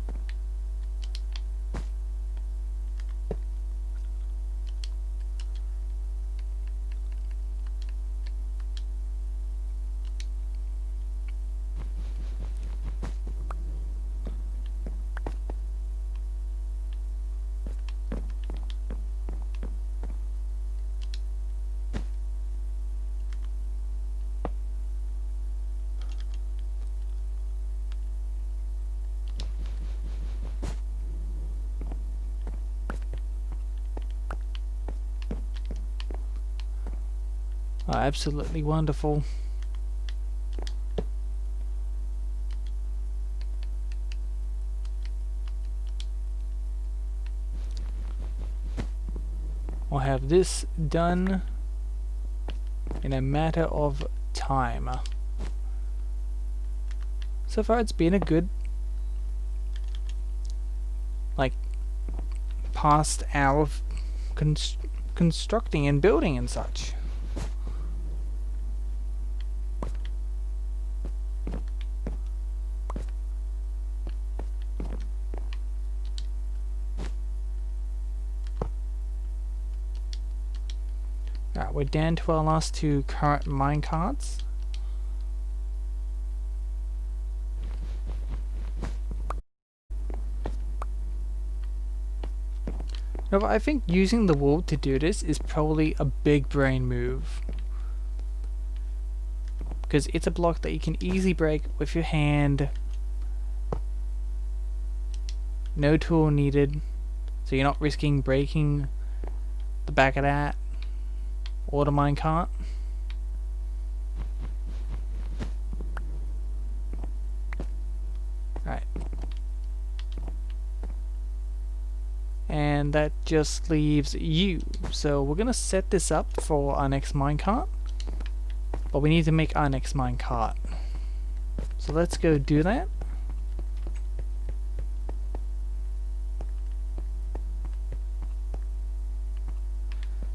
Oh, absolutely wonderful. I'll have this done in a matter of time. So far it's been a good, like, past hour of constructing and building and such. Alright, we're down to our last two current minecarts. No, but I think using the wall to do this is probably a big brain move. Because it's a block that you can easily break with your hand. No tool needed. So you're not risking breaking the back of that. Or the minecart. Right. And that just leaves you. So we're gonna set this up for our next minecart. But we need to make our next minecart. So let's go do that.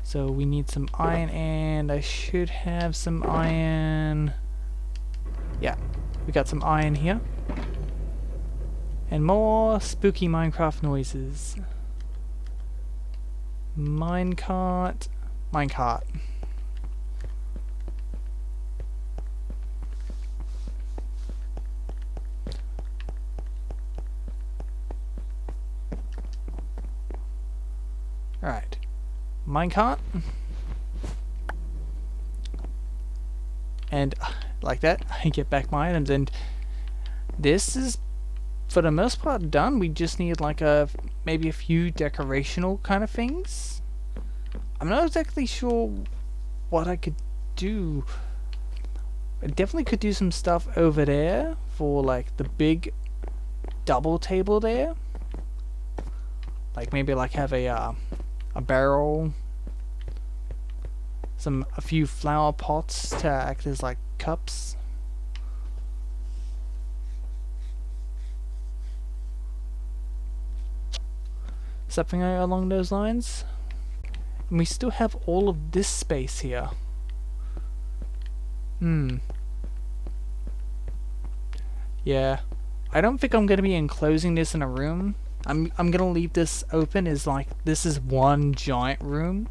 So we need some iron, and I should have some iron. Yeah, we got some iron here. And more spooky Minecraft noises. Minecart. Minecart. Alright. Minecart. And like that, I get back my items, and this is for the most part done. We just need like maybe a few decorational kind of things. I'm not exactly sure what I could do. I definitely could do some stuff over there for like the big double table there. Like maybe like have a barrel, a few flower pots to act as like cups. Something along those lines. And we still have all of this space here. Yeah, I don't think I'm gonna be enclosing this in a room. I'm gonna leave this open as like this is one giant room.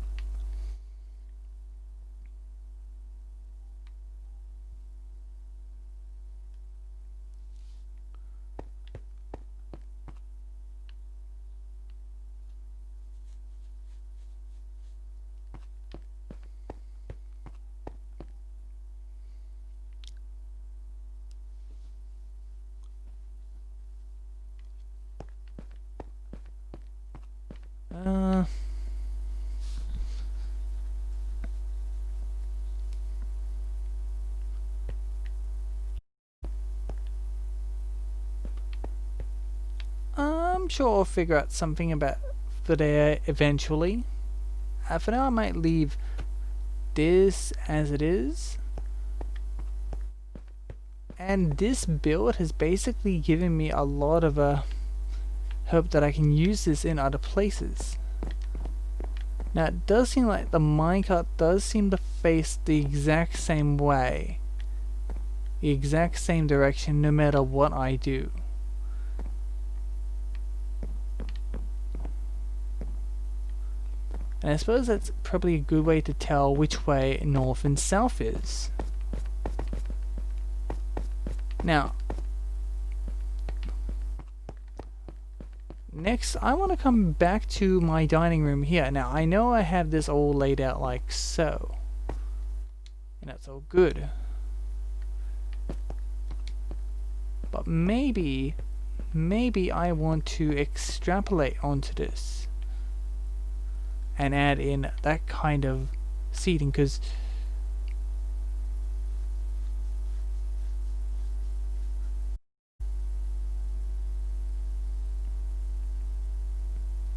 I'm sure I'll figure out something about for there eventually. For now I might leave this as it is. And this build has basically given me a lot of hope that I can use this in other places. Now it does seem like the minecart does seem to face the exact same way. The exact same direction no matter what I do. And I suppose that's probably a good way to tell which way north and south is. Now, next I want to come back to my dining room here. Now I know I have this all laid out like so. And that's all good. But maybe I want to extrapolate onto this. And add in that kind of seating, because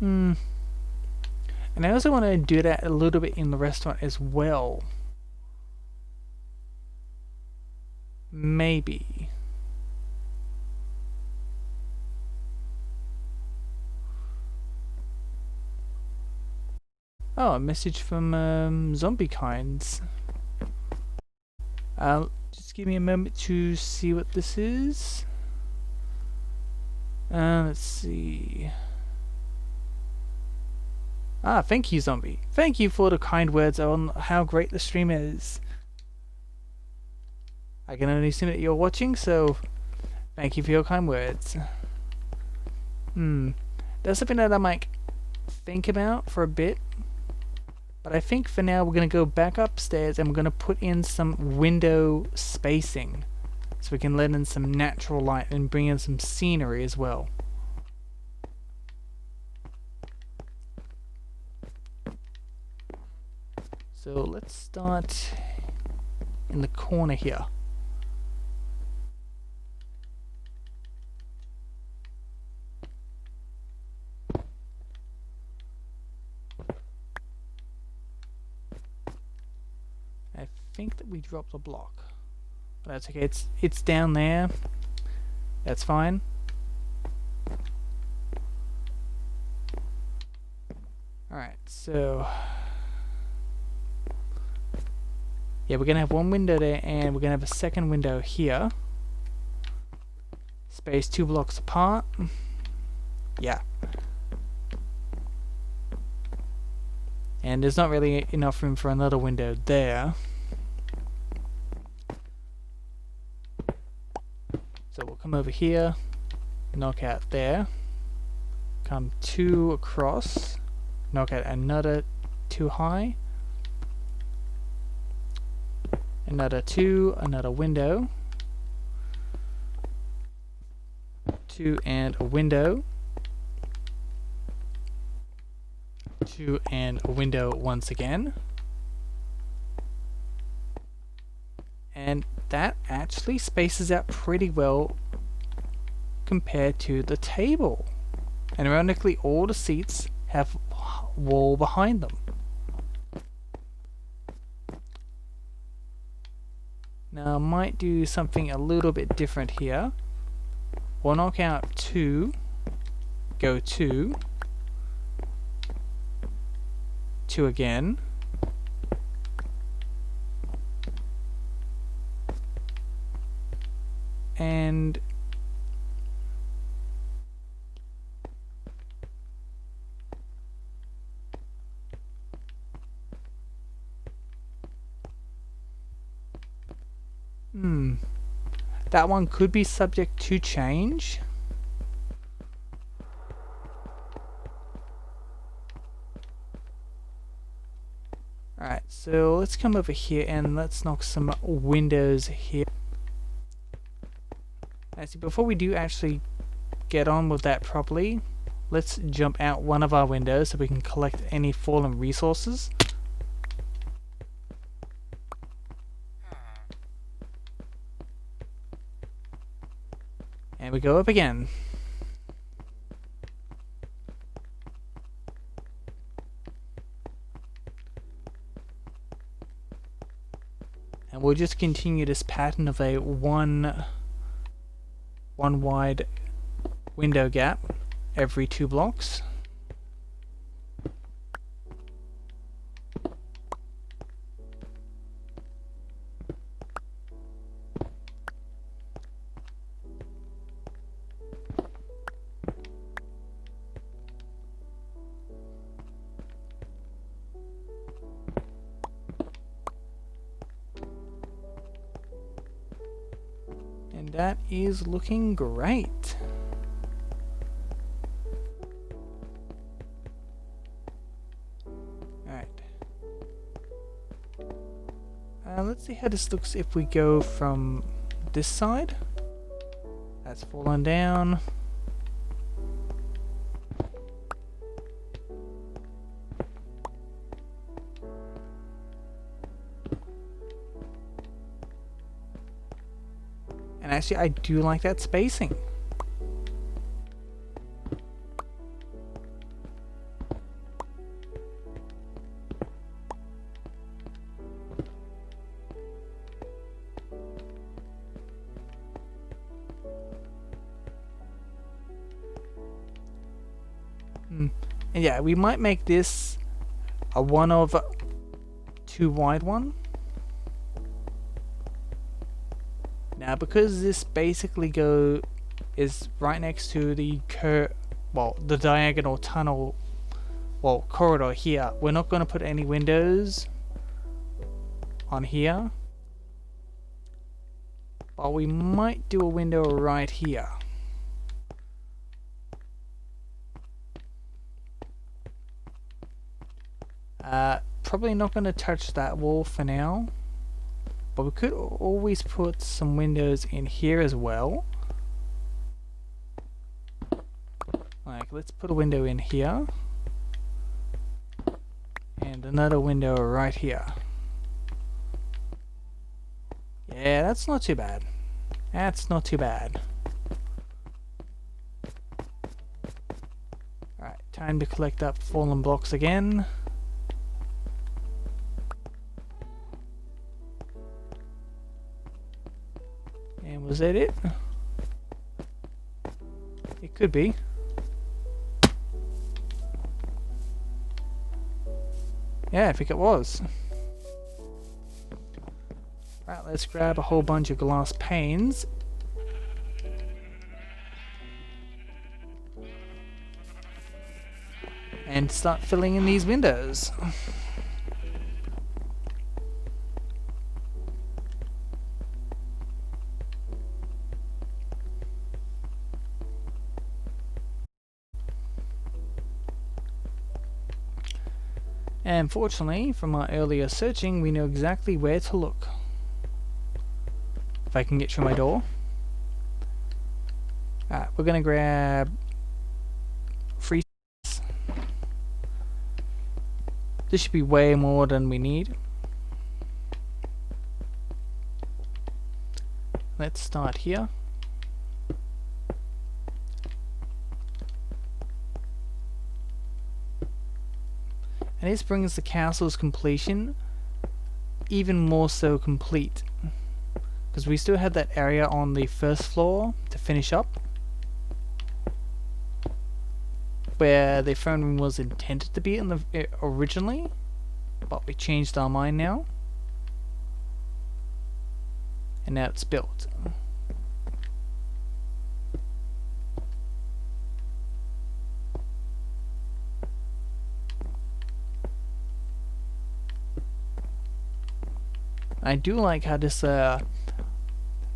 and I also want to do that a little bit in the restaurant as well. Maybe. Oh, a message from zombie kinds. Just give me a moment to see what this is. Let's see. Ah, thank you, zombie. Thank you for the kind words on how great the stream is. I can only assume that you're watching, so thank you for your kind words. That's something that I might think about for a bit. But I think for now we're going to go back upstairs and we're going to put in some window spacing. So we can let in some natural light and bring in some scenery as well. So let's start in the corner here. I think that we dropped a block. But that's okay, it's down there. That's fine. Alright, so yeah, we're gonna have one window there and we're gonna have a second window here. Spaced 2 blocks apart. Yeah. And there's not really enough room for another window there. So we'll come over here, knock out there, come 2 across, knock out another 2 high, another 2, another window, 2 and a window, 2 and a window once again. And that actually spaces out pretty well compared to the table. And ironically, all the seats have wall behind them. Now I might do something a little bit different here. We'll knock out 2, go 2, 2 again, and that one could be subject to change. Alright, so let's come over here and let's knock some windows here. Actually, before we do actually get on with that properly, let's jump out one of our windows so we can collect any fallen resources. And we go up again. And we'll just continue this pattern of a one wide window gap every 2 blocks. And that is looking great. Alright. Let's see how this looks if we go from this side. That's fallen down. And actually, I do like that spacing. And yeah, we might make this a 1 of 2 wide one. Now, because this basically is right next to the the diagonal tunnel, corridor here, we're not going to put any windows on here, but we might do a window right here. Probably not going to touch that wall for now. But we could always put some windows in here as well. Like, let's put a window in here. And another window right here. Yeah, that's not too bad. That's not too bad. Alright, time to collect up fallen blocks again. And was that it? It could be. Yeah, I think it was. Right, let's grab a whole bunch of glass panes. And start filling in these windows. And fortunately, from our earlier searching, we know exactly where to look. If I can get through my door. Alright, we're gonna grab 3. This should be way more than we need. Let's start here. And this brings the castle's completion even more so complete. Because we still had that area on the first floor to finish up. Where the throne room was intended to be in the originally. But we changed our mind now. And now it's built. I do like how this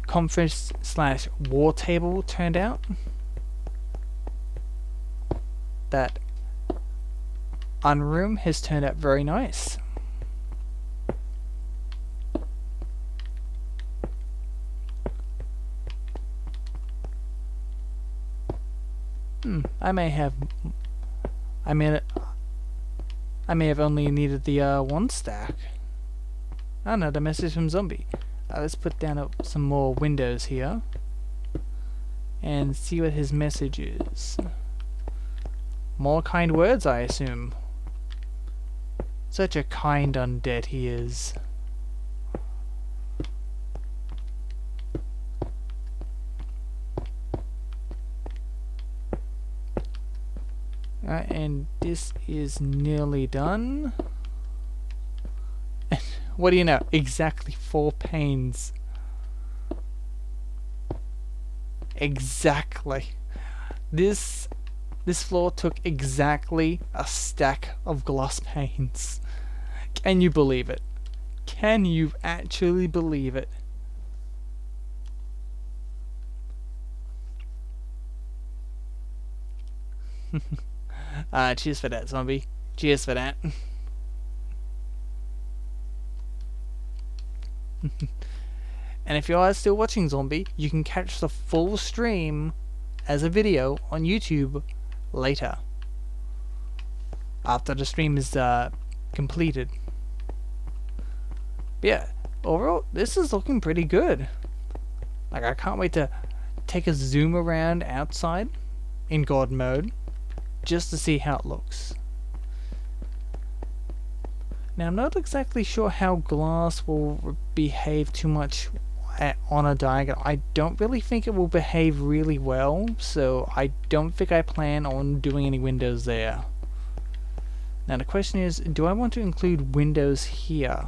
conference / war table turned out. That unroom has turned out very nice. I may have only needed the 1 stack. Another message from Zombie. Let's put down some more windows here and see what his message is. More kind words, I assume. Such a kind undead he is. And this is nearly done. What do you know? Exactly 4 panes. Exactly. This floor took exactly a stack of glass panes. Can you believe it? Can you actually believe it? Cheers for that, Zombie. Cheers for that. And if you are still watching, Zombie, you can catch the full stream as a video on YouTube later, after the stream is completed. But yeah, overall this is looking pretty good. Like, I can't wait to take a zoom around outside in God mode just to see how it looks. Now, I'm not exactly sure how glass will behave too much on a diagonal. I don't really think it will behave really well, so I don't think I plan on doing any windows there. Now the question is, do I want to include windows here?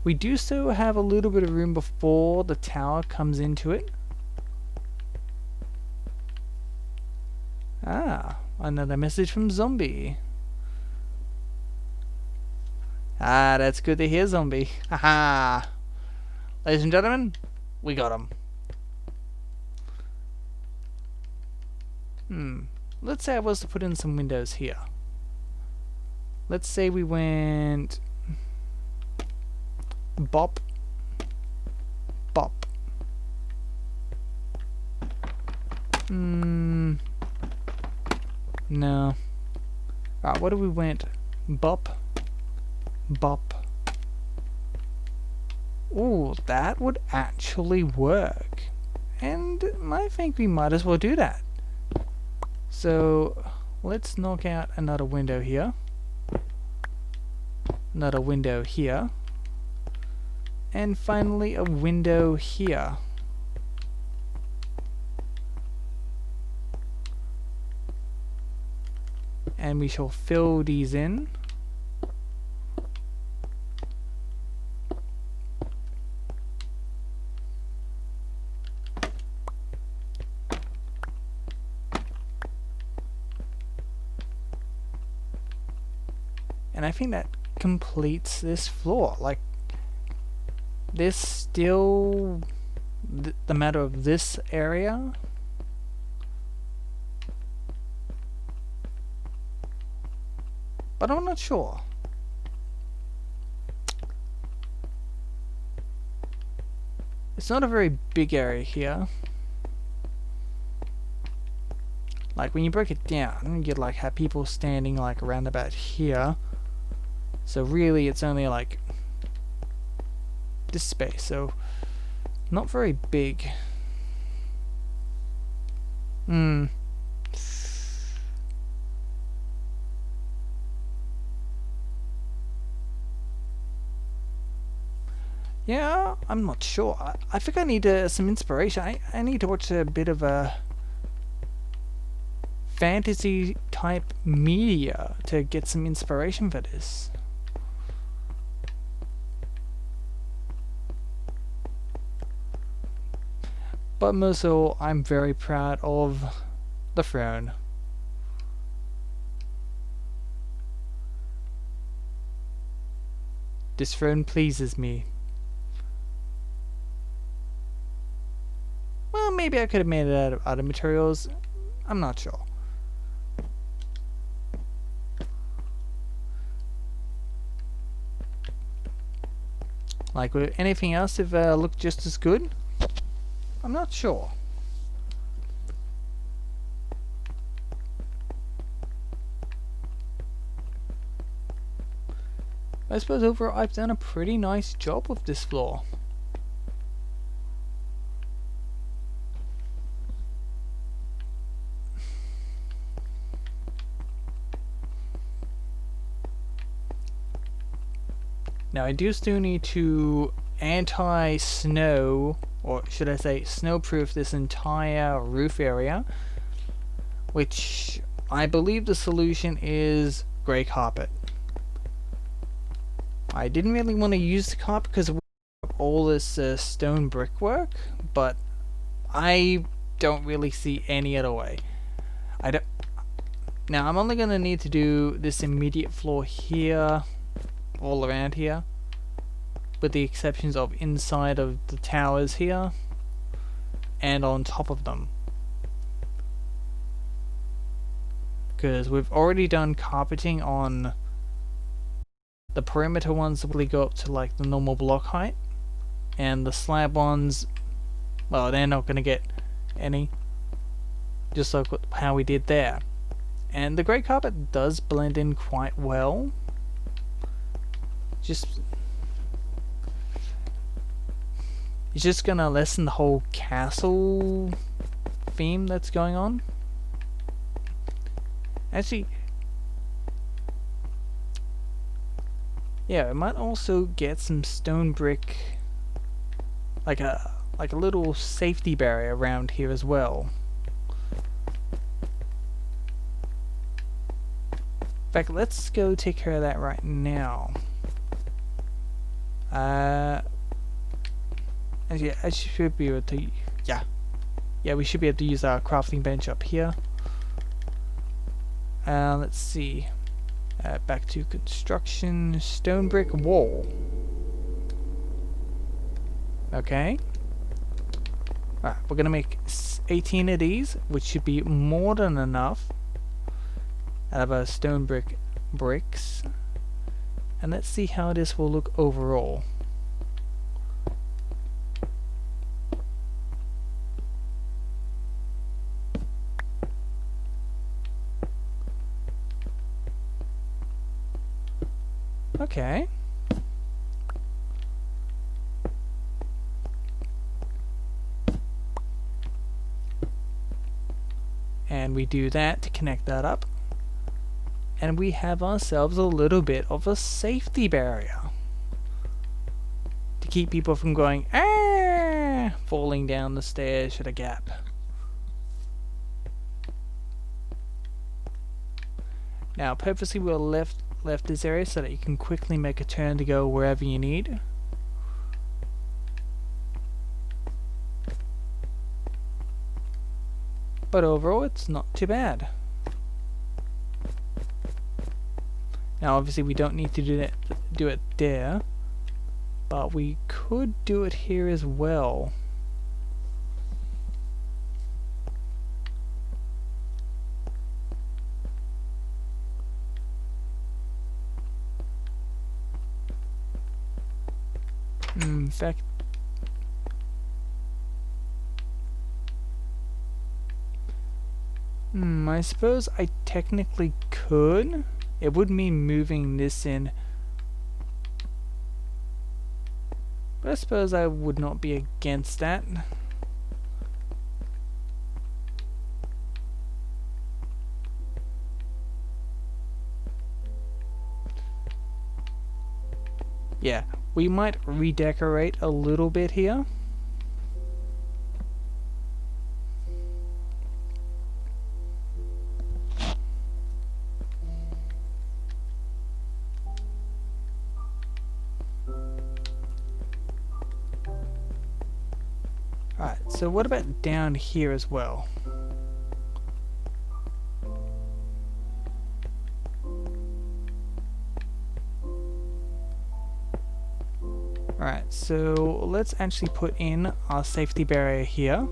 We do still have a little bit of room before the tower comes into it. Another message from Zombie. That's good to hear, Zombie. Haha. Ladies and gentlemen, we got him. Let's say I was to put in some windows here. Let's say we went bop, bop. No. Alright, what do we went? Bop, bop. Ooh, that would actually work. And I think we might as well do that. So, let's knock out another window here. Another window here. And finally a window here. And we shall fill these in. And I think that completes this floor. Like, this still the matter of this area. But I'm not sure. It's not a very big area here. Like, when you break it down, you get like have people standing like around about here. So really it's only like this space, so not very big. Yeah, I'm not sure. I think I need some inspiration. I need to watch a bit of a fantasy type media to get some inspiration for this. But most of all, I'm very proud of the throne. This throne pleases me. Well, maybe I could have made it out of other materials. I'm not sure. Like, would anything else have looked just as good? I'm not sure. I suppose overall I've done a pretty nice job with this floor. Now I do still need to anti-snow, or should I say snowproof, this entire roof area, which I believe the solution is grey carpet. I didn't really want to use the carpet because of all this stone brickwork, but I don't really see any other way. Now I'm only going to need to do this immediate floor here, all around here, with the exceptions of inside of the towers here and on top of them, because we've already done carpeting on the perimeter ones that really go up to like the normal block height, and the slab ones, well, they're not going to get any, just like how we did there. And the grey carpet does blend in quite well. It's just gonna lessen the whole castle theme that's going on. Actually, yeah, it might also get some stone brick, like a little safety barrier around here as well. In fact, let's go take care of that right now. Actually, I should be able to, yeah, we should be able to use our crafting bench up here. Let's see, back to construction, stone brick wall. Okay. Alright, we're gonna make 18 of these, which should be more than enough out of our stone bricks. And let's see how this will look overall. Okay. And we do that to connect that up. And we have ourselves a little bit of a safety barrier to keep people from going, ah, falling down the stairs at a gap. Now, purposely we'll left this area so that you can quickly make a turn to go wherever you need. But overall, it's not too bad. Now, obviously, we don't need to do it there, but we could do it here as well. In fact, I suppose I technically could. It would mean moving this in, but I suppose I would not be against that. Yeah, we might redecorate a little bit here. Alright, so what about down here as well? Alright, so let's actually put in our safety barrier here,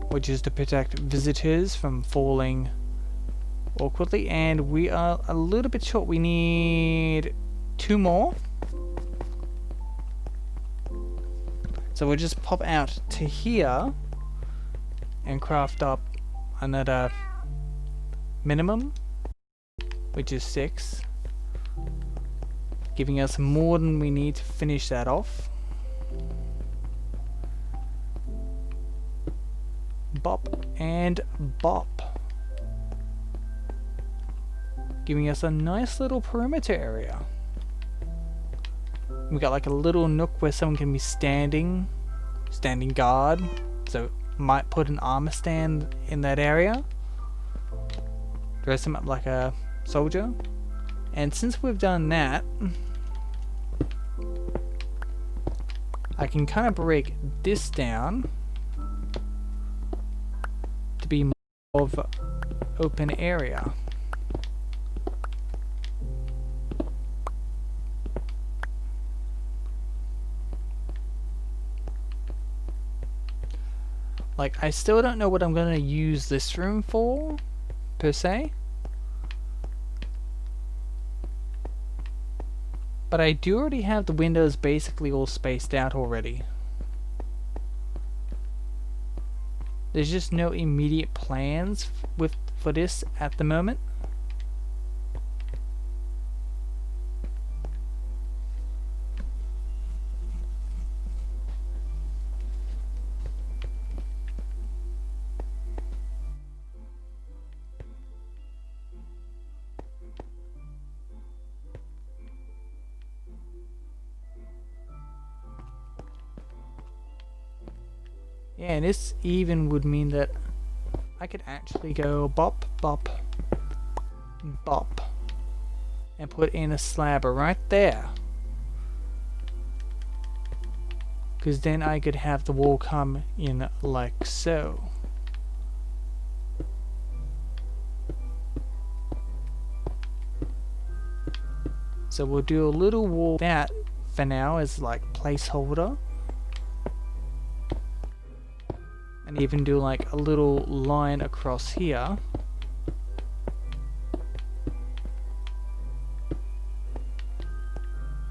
which is to protect visitors from falling awkwardly, and we are a little bit short. We need 2 more. So we'll just pop out to here and craft up another minimum, which is 6, giving us more than we need to finish that off. Bop and bop, giving us a nice little perimeter area. We got like a little nook where someone can be standing guard, so might put an armor stand in that area, dress him up like a soldier. And since we've done that, I can kind of break this down to be more of an open area. Like, I still don't know what I'm going to use this room for, per se. But I do already have the windows basically all spaced out already. There's just no immediate plans for this at the moment. Yeah, and this even would mean that I could actually go bop, bop, bop, and put in a slab right there. Because then I could have the wall come in like so. So we'll do a little wall that for now as like placeholder. and even do like a little line across here.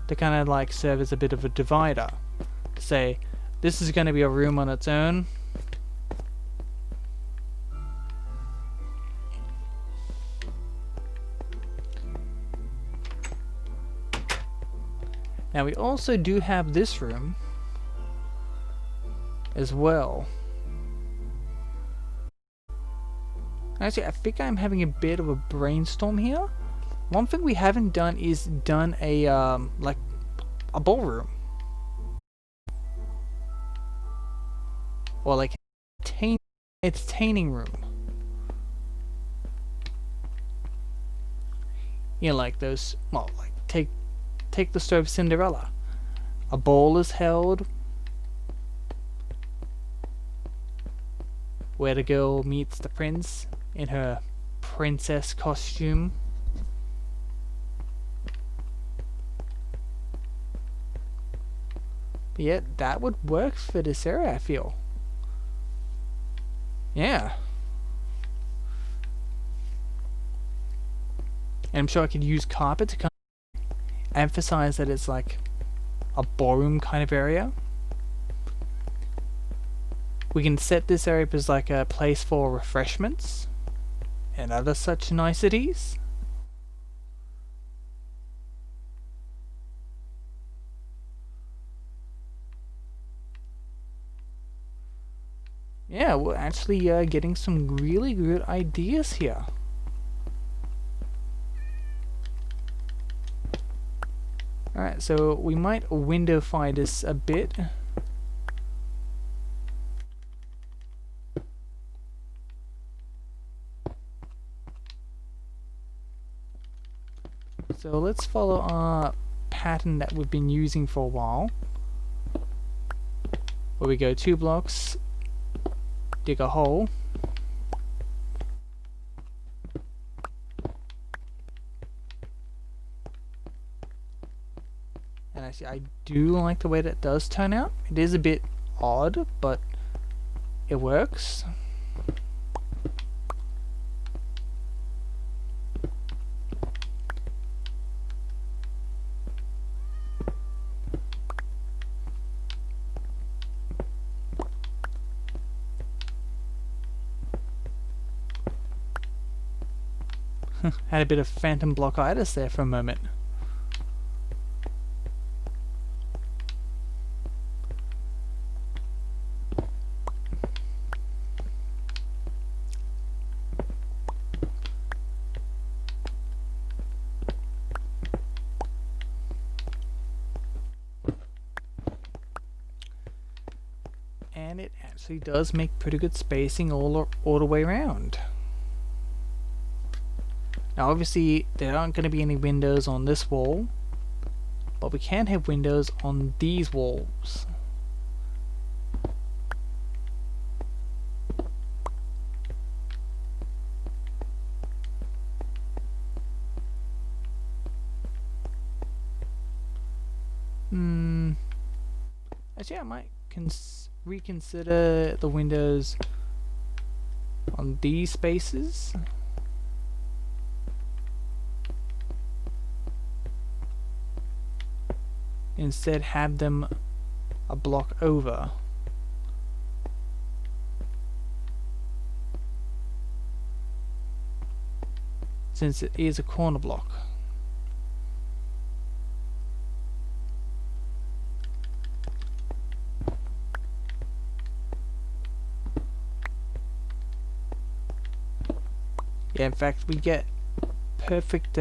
To kind of like serve as a bit of a divider. Say, this is going to be a room on its own. Now we also do have this room as well. Actually, I think I'm having a bit of a brainstorm here. One thing we haven't done is done a like a ballroom, or like entertaining room. You know, like those. Well, like take the story of Cinderella. A ball is held where the girl meets the prince in her princess costume. But yeah, that would work for this area, I feel. Yeah. And I'm sure I could use carpet to kind of emphasize that it's like a ballroom kind of area. We can set this area up as like a place for refreshments and other such niceties. Yeah, we're actually getting some really good ideas here. Alright, so we might windowify this a bit. So let's follow our pattern that we've been using for a while. Where we go 2 blocks, dig a hole. And actually, I do like the way that does turn out. It is a bit odd, but it works. Had a bit of phantom blockitis there for a moment. And it actually does make pretty good spacing all the way around. Now obviously there aren't going to be any windows on this wall, but we can have windows on these walls. Actually I might reconsider the windows on these spaces. Instead have them a block over. Since it is a corner block. Yeah, in fact we get perfect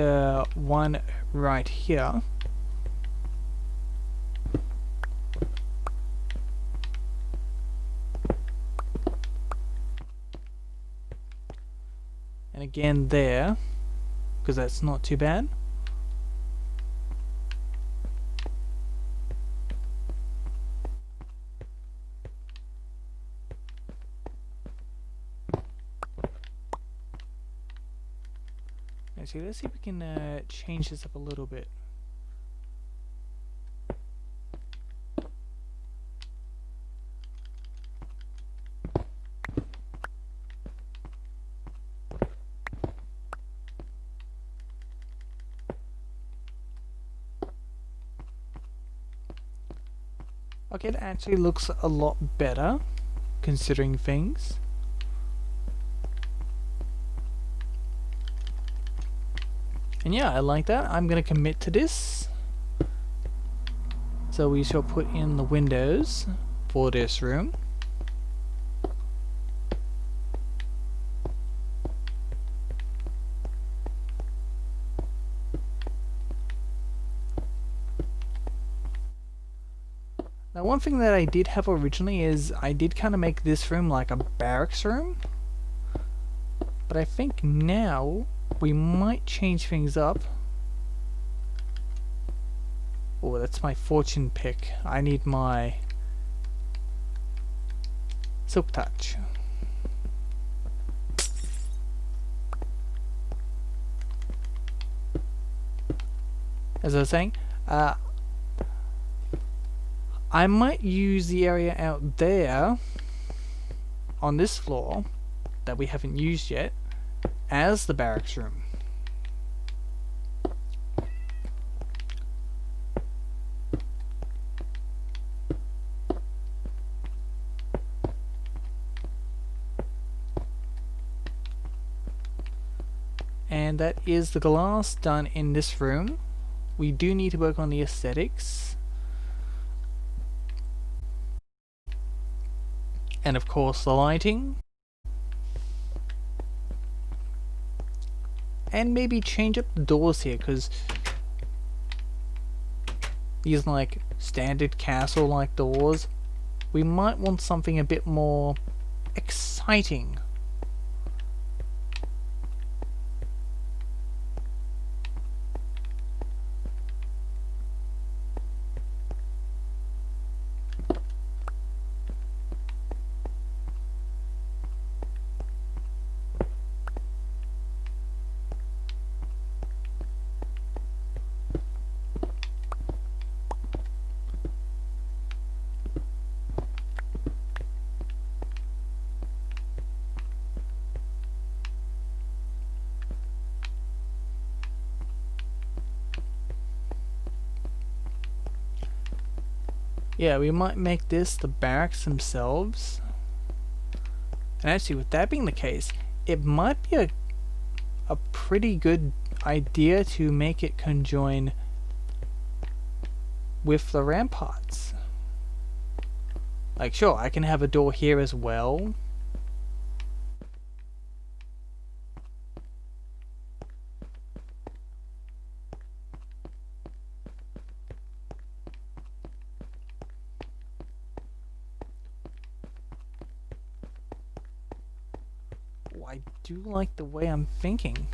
one right here. And again there, because that's not too bad. Actually, let's see if we can change this up a little bit. Okay, it actually looks a lot better, considering things. And yeah, I like that. I'm gonna commit to this. So we shall put in the windows for this room. Now one thing that I did have originally is I did kind of make this room like a barracks room. But I think now we might change things up. Oh, that's my fortune pick. I need my silk touch. As I was saying, I might use the area out there on this floor that we haven't used yet as the barracks room. And that is the glass done in this room. We do need to work on the aesthetics. And of course the lighting. And maybe change up the doors here, because these are like standard castle like doors. We might want something a bit more exciting. Yeah, we might make this the barracks themselves. And actually, with that being the case, it might be a pretty good idea to make it conjoin with the ramparts. Like, sure, I can have a door here as well. I do like the way I'm thinking.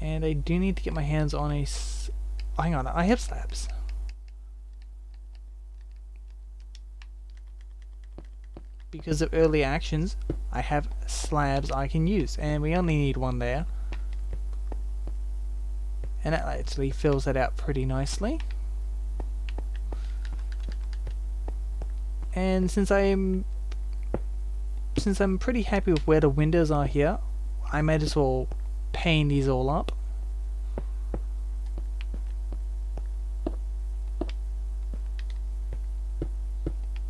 And I do need to get my hands on a... hang on, I have slabs. Because of early actions, I have slabs I can use. And we only need one there. And that actually fills that out pretty nicely. And since I'm pretty happy with where the windows are here, I might as well paint these all up.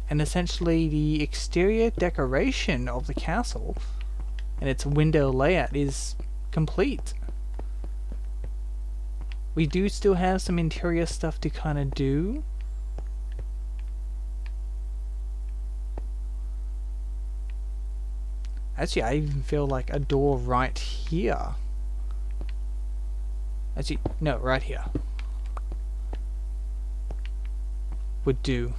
And essentially the exterior decoration of the castle and its window layout is complete. We do still have some interior stuff to kind of do. Actually, I even feel like a door right here. Actually, no, right here would do.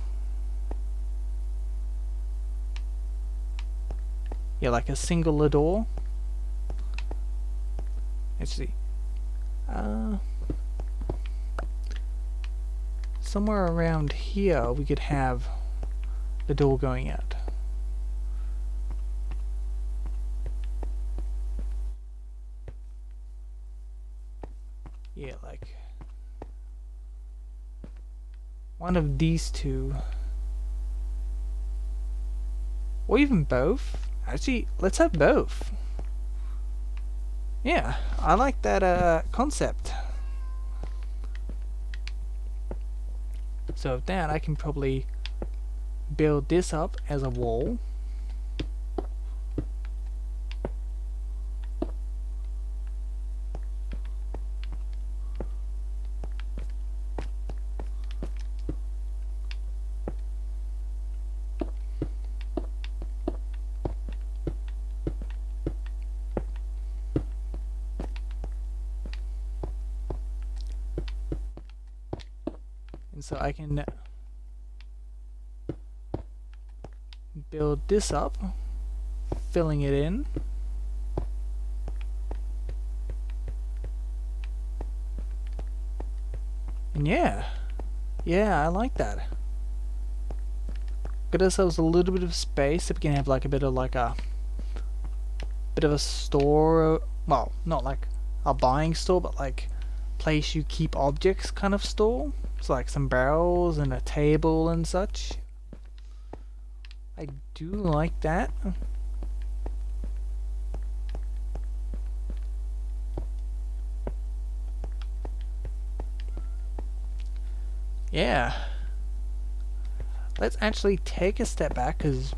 Yeah, like a singular door. Actually, somewhere around here we could have the door going out. Yeah, like one of these two. Or even both. Actually, let's have both. Yeah, I like that concept. So with that, I can probably build this up as a wall. And so I can build this up, filling it in. And yeah, I like that. Get ourselves a little bit of space so we can have like a bit of a store. Well, not like a buying store, but like place you keep objects kind of store. So like some barrels and a table and such. I do like that. Yeah. Let's actually take a step back because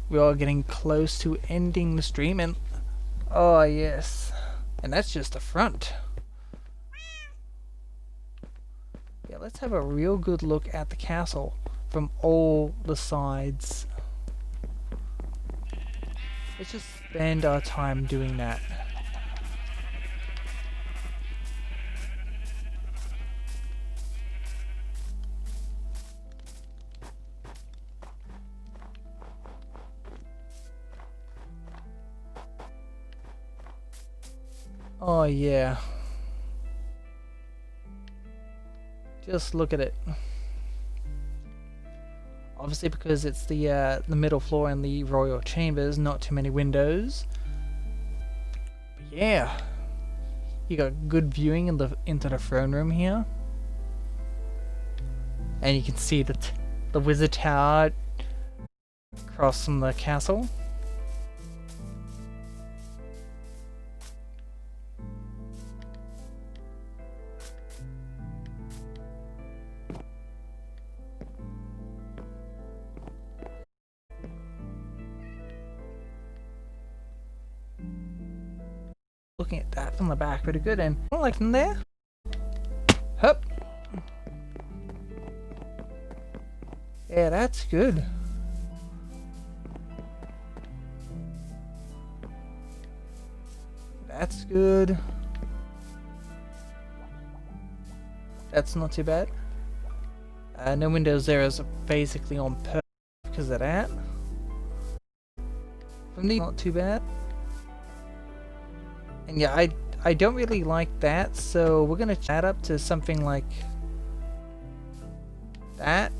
we are getting close to ending the stream, and oh yes, and that's just the front. Yeah, let's have a real good look at the castle from all the sides. Let's just spend our time doing that. Oh yeah. Just look at it. Obviously because it's the middle floor and the royal chambers, not too many windows. But yeah. You got good viewing into the throne room here. And you can see the wizard tower across from the castle. Looking at that from the back pretty good, and like from there. Hup. Yeah, that's good. That's good. That's not too bad. No windows there is basically on purpose because of that. From the not too bad. And yeah, I don't really like that, so we're gonna chat up to something like that.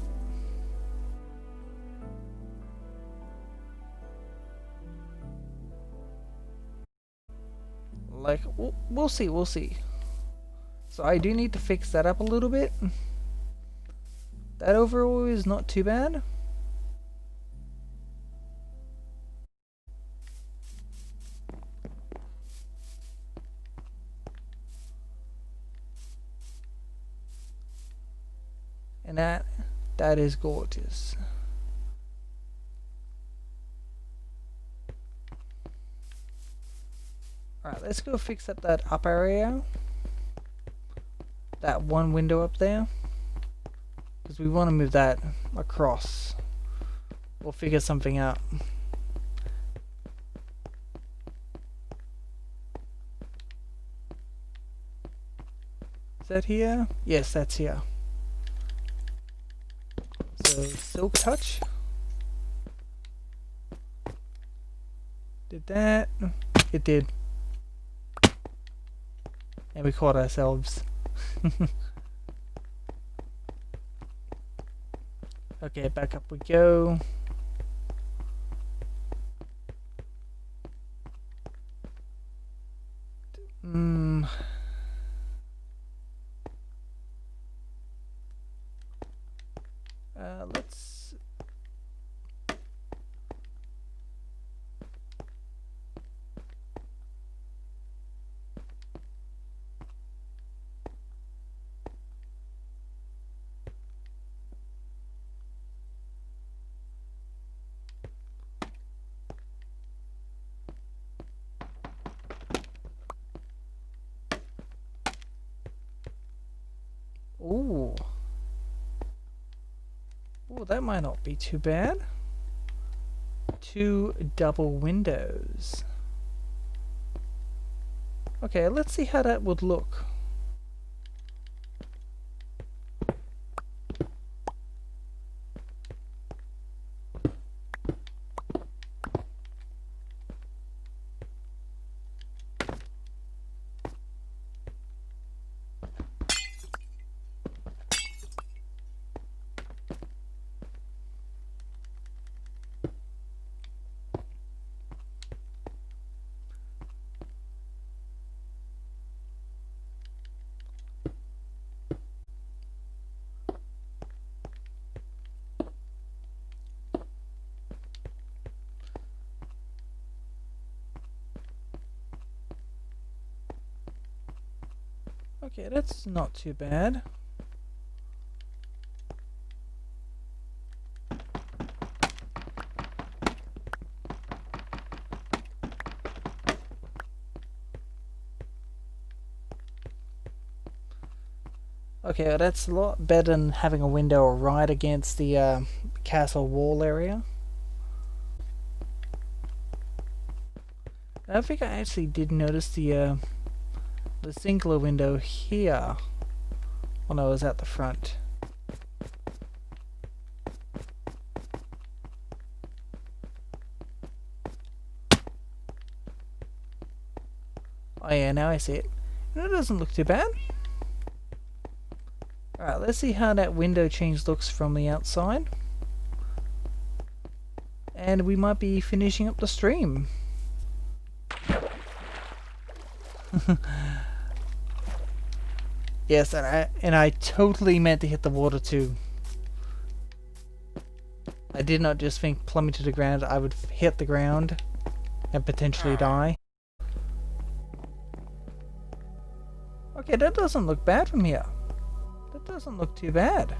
Like, we'll see. So I do need to fix that up a little bit. That overall is not too bad. And that is gorgeous. Alright, let's go fix up that up area. That one window up there. Because we want to move that across. We'll figure something out. Is that here? Yes, that's here. So, silk touch. Did that? It did. And we caught ourselves. Okay, back up we go. Let's... Ooh. Ooh, that might not be too bad. 2 double windows. Okay, let's see how that would look. Okay, that's not too bad. Okay, well, that's a lot better than having a window right against the castle wall area. I think I actually did notice the singular window here when I was at the front. Oh yeah, now I see it. And it doesn't look too bad. Alright, let's see how that window change looks from the outside. And we might be finishing up the stream. Yes, and I totally meant to hit the water too. I did not just think plummet to the ground, I would hit the ground and potentially die. Okay, that doesn't look bad from here. That doesn't look too bad.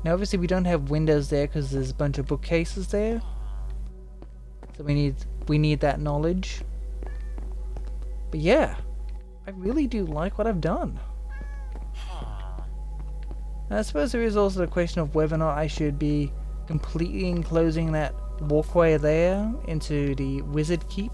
Now obviously we don't have windows there because there's a bunch of bookcases there. So we need that knowledge. But yeah, I really do like what I've done. And I suppose there is also the question of whether or not I should be completely enclosing that walkway there into the wizard keep.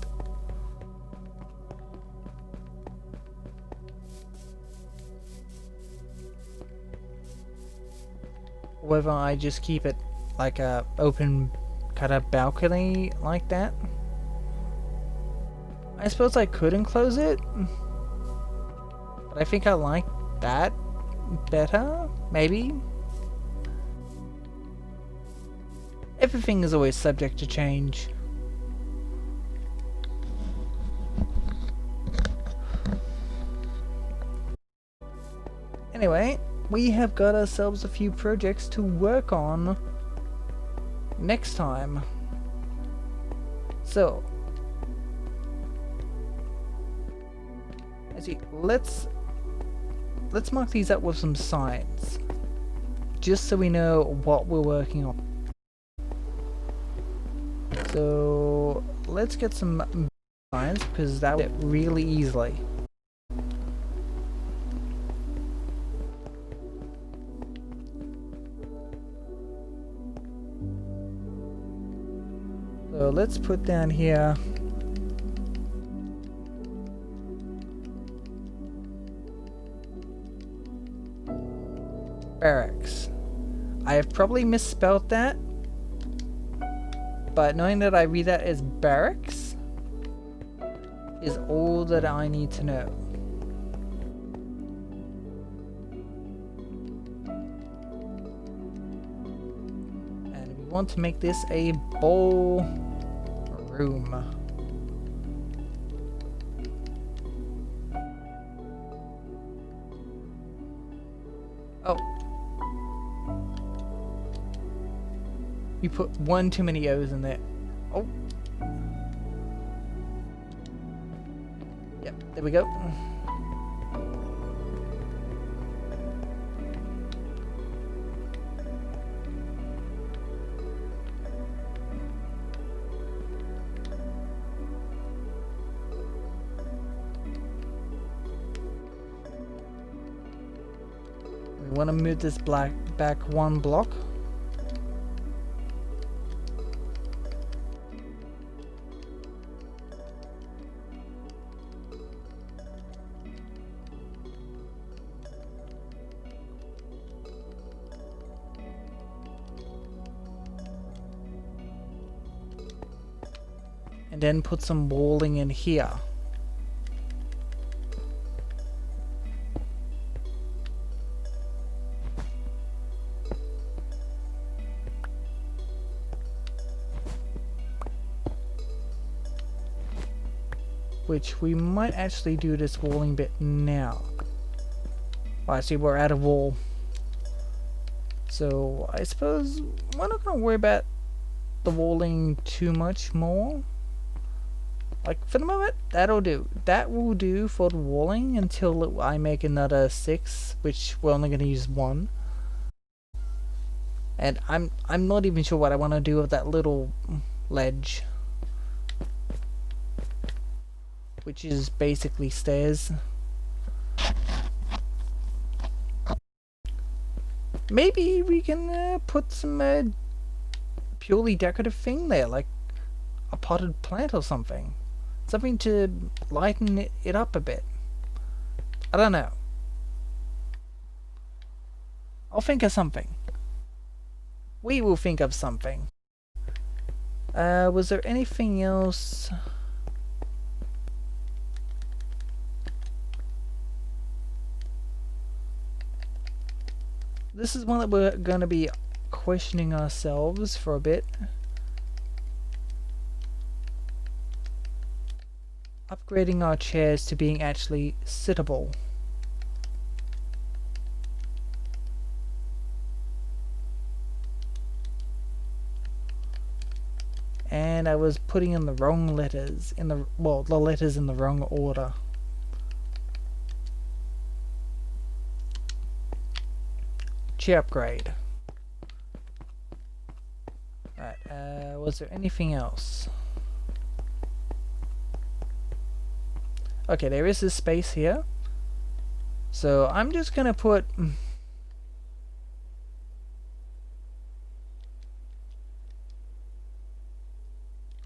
Whether I just keep it like a open kind of balcony like that. I suppose I could enclose it, but I think I like that better, maybe? Everything is always subject to change. Anyway, we have got ourselves a few projects to work on next time. So, let's mark these up with some signs, just so we know what we're working on. So let's get some signs, because that will fit really easily. So let's put down here barracks. I have probably misspelled that, but knowing that I read that as barracks is all that I need to know. And we want to make this a ball room. Oh. You put one too many O's in there. Oh. Yep, there we go. We want to move this back 1 block. And then put some walling in here. Which we might actually do this walling bit now. Well, actually, we're out of wall. So I suppose we're not going to worry about the walling too much more. Like, for the moment, that'll do. That will do for the walling until I make another 6, which we're only going to use 1. And I'm not even sure what I want to do with that little ledge, which is basically stairs. Maybe we can put some purely decorative thing there, like a potted plant or something. Something to lighten it up a bit. I don't know. I'll think of something. We will think of something. Was there anything else? This is one that we're going to be questioning ourselves for a bit. Upgrading our chairs to being actually sittable. And I was putting in the wrong letters in the letters in the wrong order. Chair upgrade. Right, was there anything else? Okay, there is this space here. So I'm just gonna put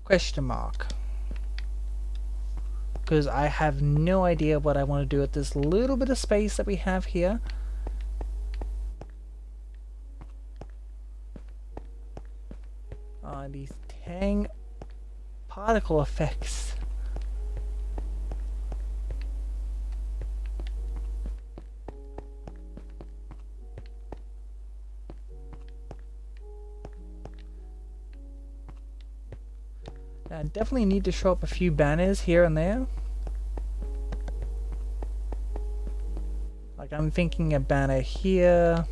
question mark, because I have no idea what I want to do with this little bit of space that we have here. These dang particle effects. I definitely need to show up a few banners here and there. Like, I'm thinking a banner here,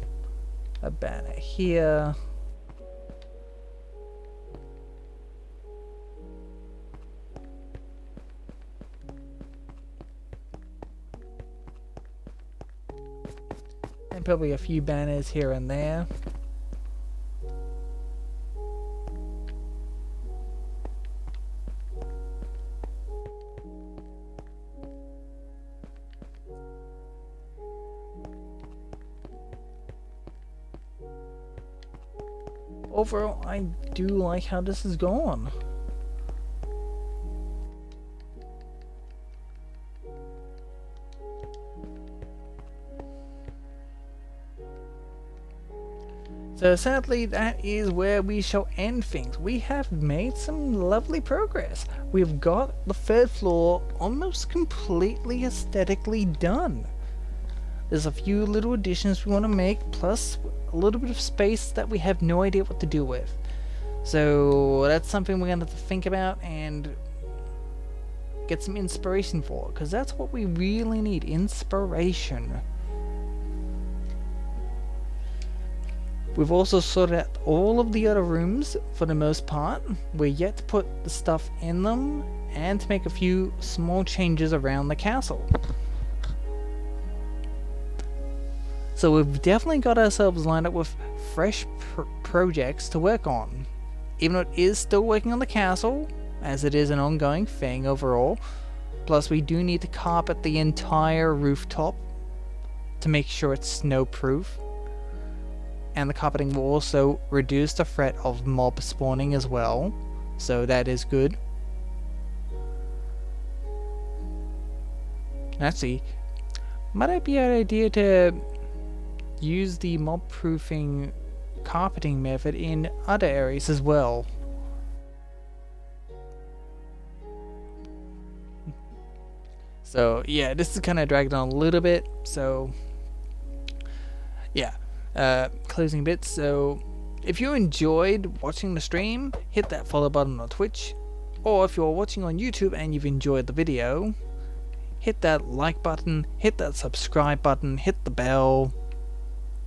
a banner here. And probably a few banners here and there. Overall, I do like how this is going. So sadly, that is where we shall end things. We have made some lovely progress. We've got the 3rd floor almost completely aesthetically done. There's a few little additions we want to make, plus a little bit of space that we have no idea what to do with. So that's something we're going to have to think about and get some inspiration for, because that's what we really need, inspiration. We've also sorted out all of the other rooms for the most part. We're yet to put the stuff in them and to make a few small changes around the castle. So we've definitely got ourselves lined up with fresh projects to work on. Even though it is still working on the castle, as it is an ongoing thing overall. Plus we do need to carpet the entire rooftop to make sure it's snowproof. and the carpeting will also reduce the threat of mob spawning as well, so that is good. Actually, might it be an idea to use the mob proofing carpeting method in other areas as well? So yeah, this is kind of dragged on a little bit, so yeah, closing bits. So if you enjoyed watching the stream, hit that follow button on Twitch, or if you're watching on YouTube and you've enjoyed the video, hit that like button, hit that subscribe button, hit the bell,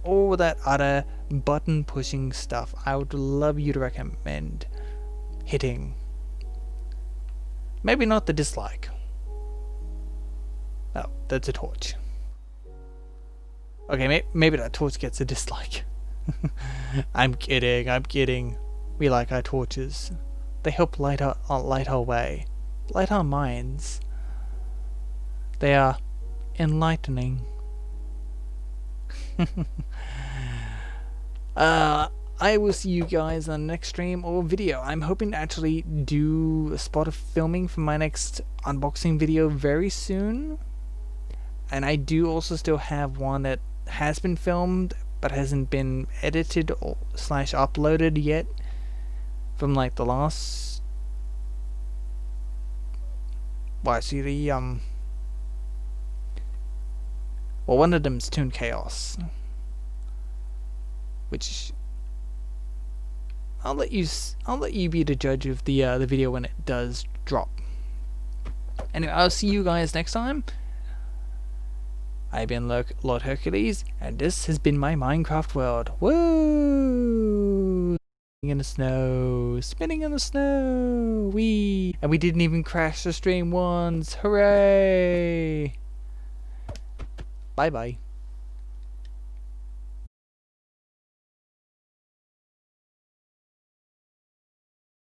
all that other button pushing stuff. I would love you to recommend hitting. Maybe not the dislike. Oh, that's a torch. Okay, maybe that torch gets a dislike. I'm kidding. We like our torches. They help light our way, light our minds. They are enlightening. I will see you guys on the next stream or video. I'm hoping to actually do a spot of filming for my next unboxing video very soon. And I do also still have one that has been filmed but hasn't been edited or / uploaded yet from like the last, well, actually the well, one of them's Toon Chaos, which I'll let you be the judge of the video when it does drop. Anyway, I'll see you guys next time. I've been Lord Hercules, and this has been my Minecraft world. Woo! In the snow, spinning in the snow, wee! And we didn't even crash the stream once. Hooray! Bye bye.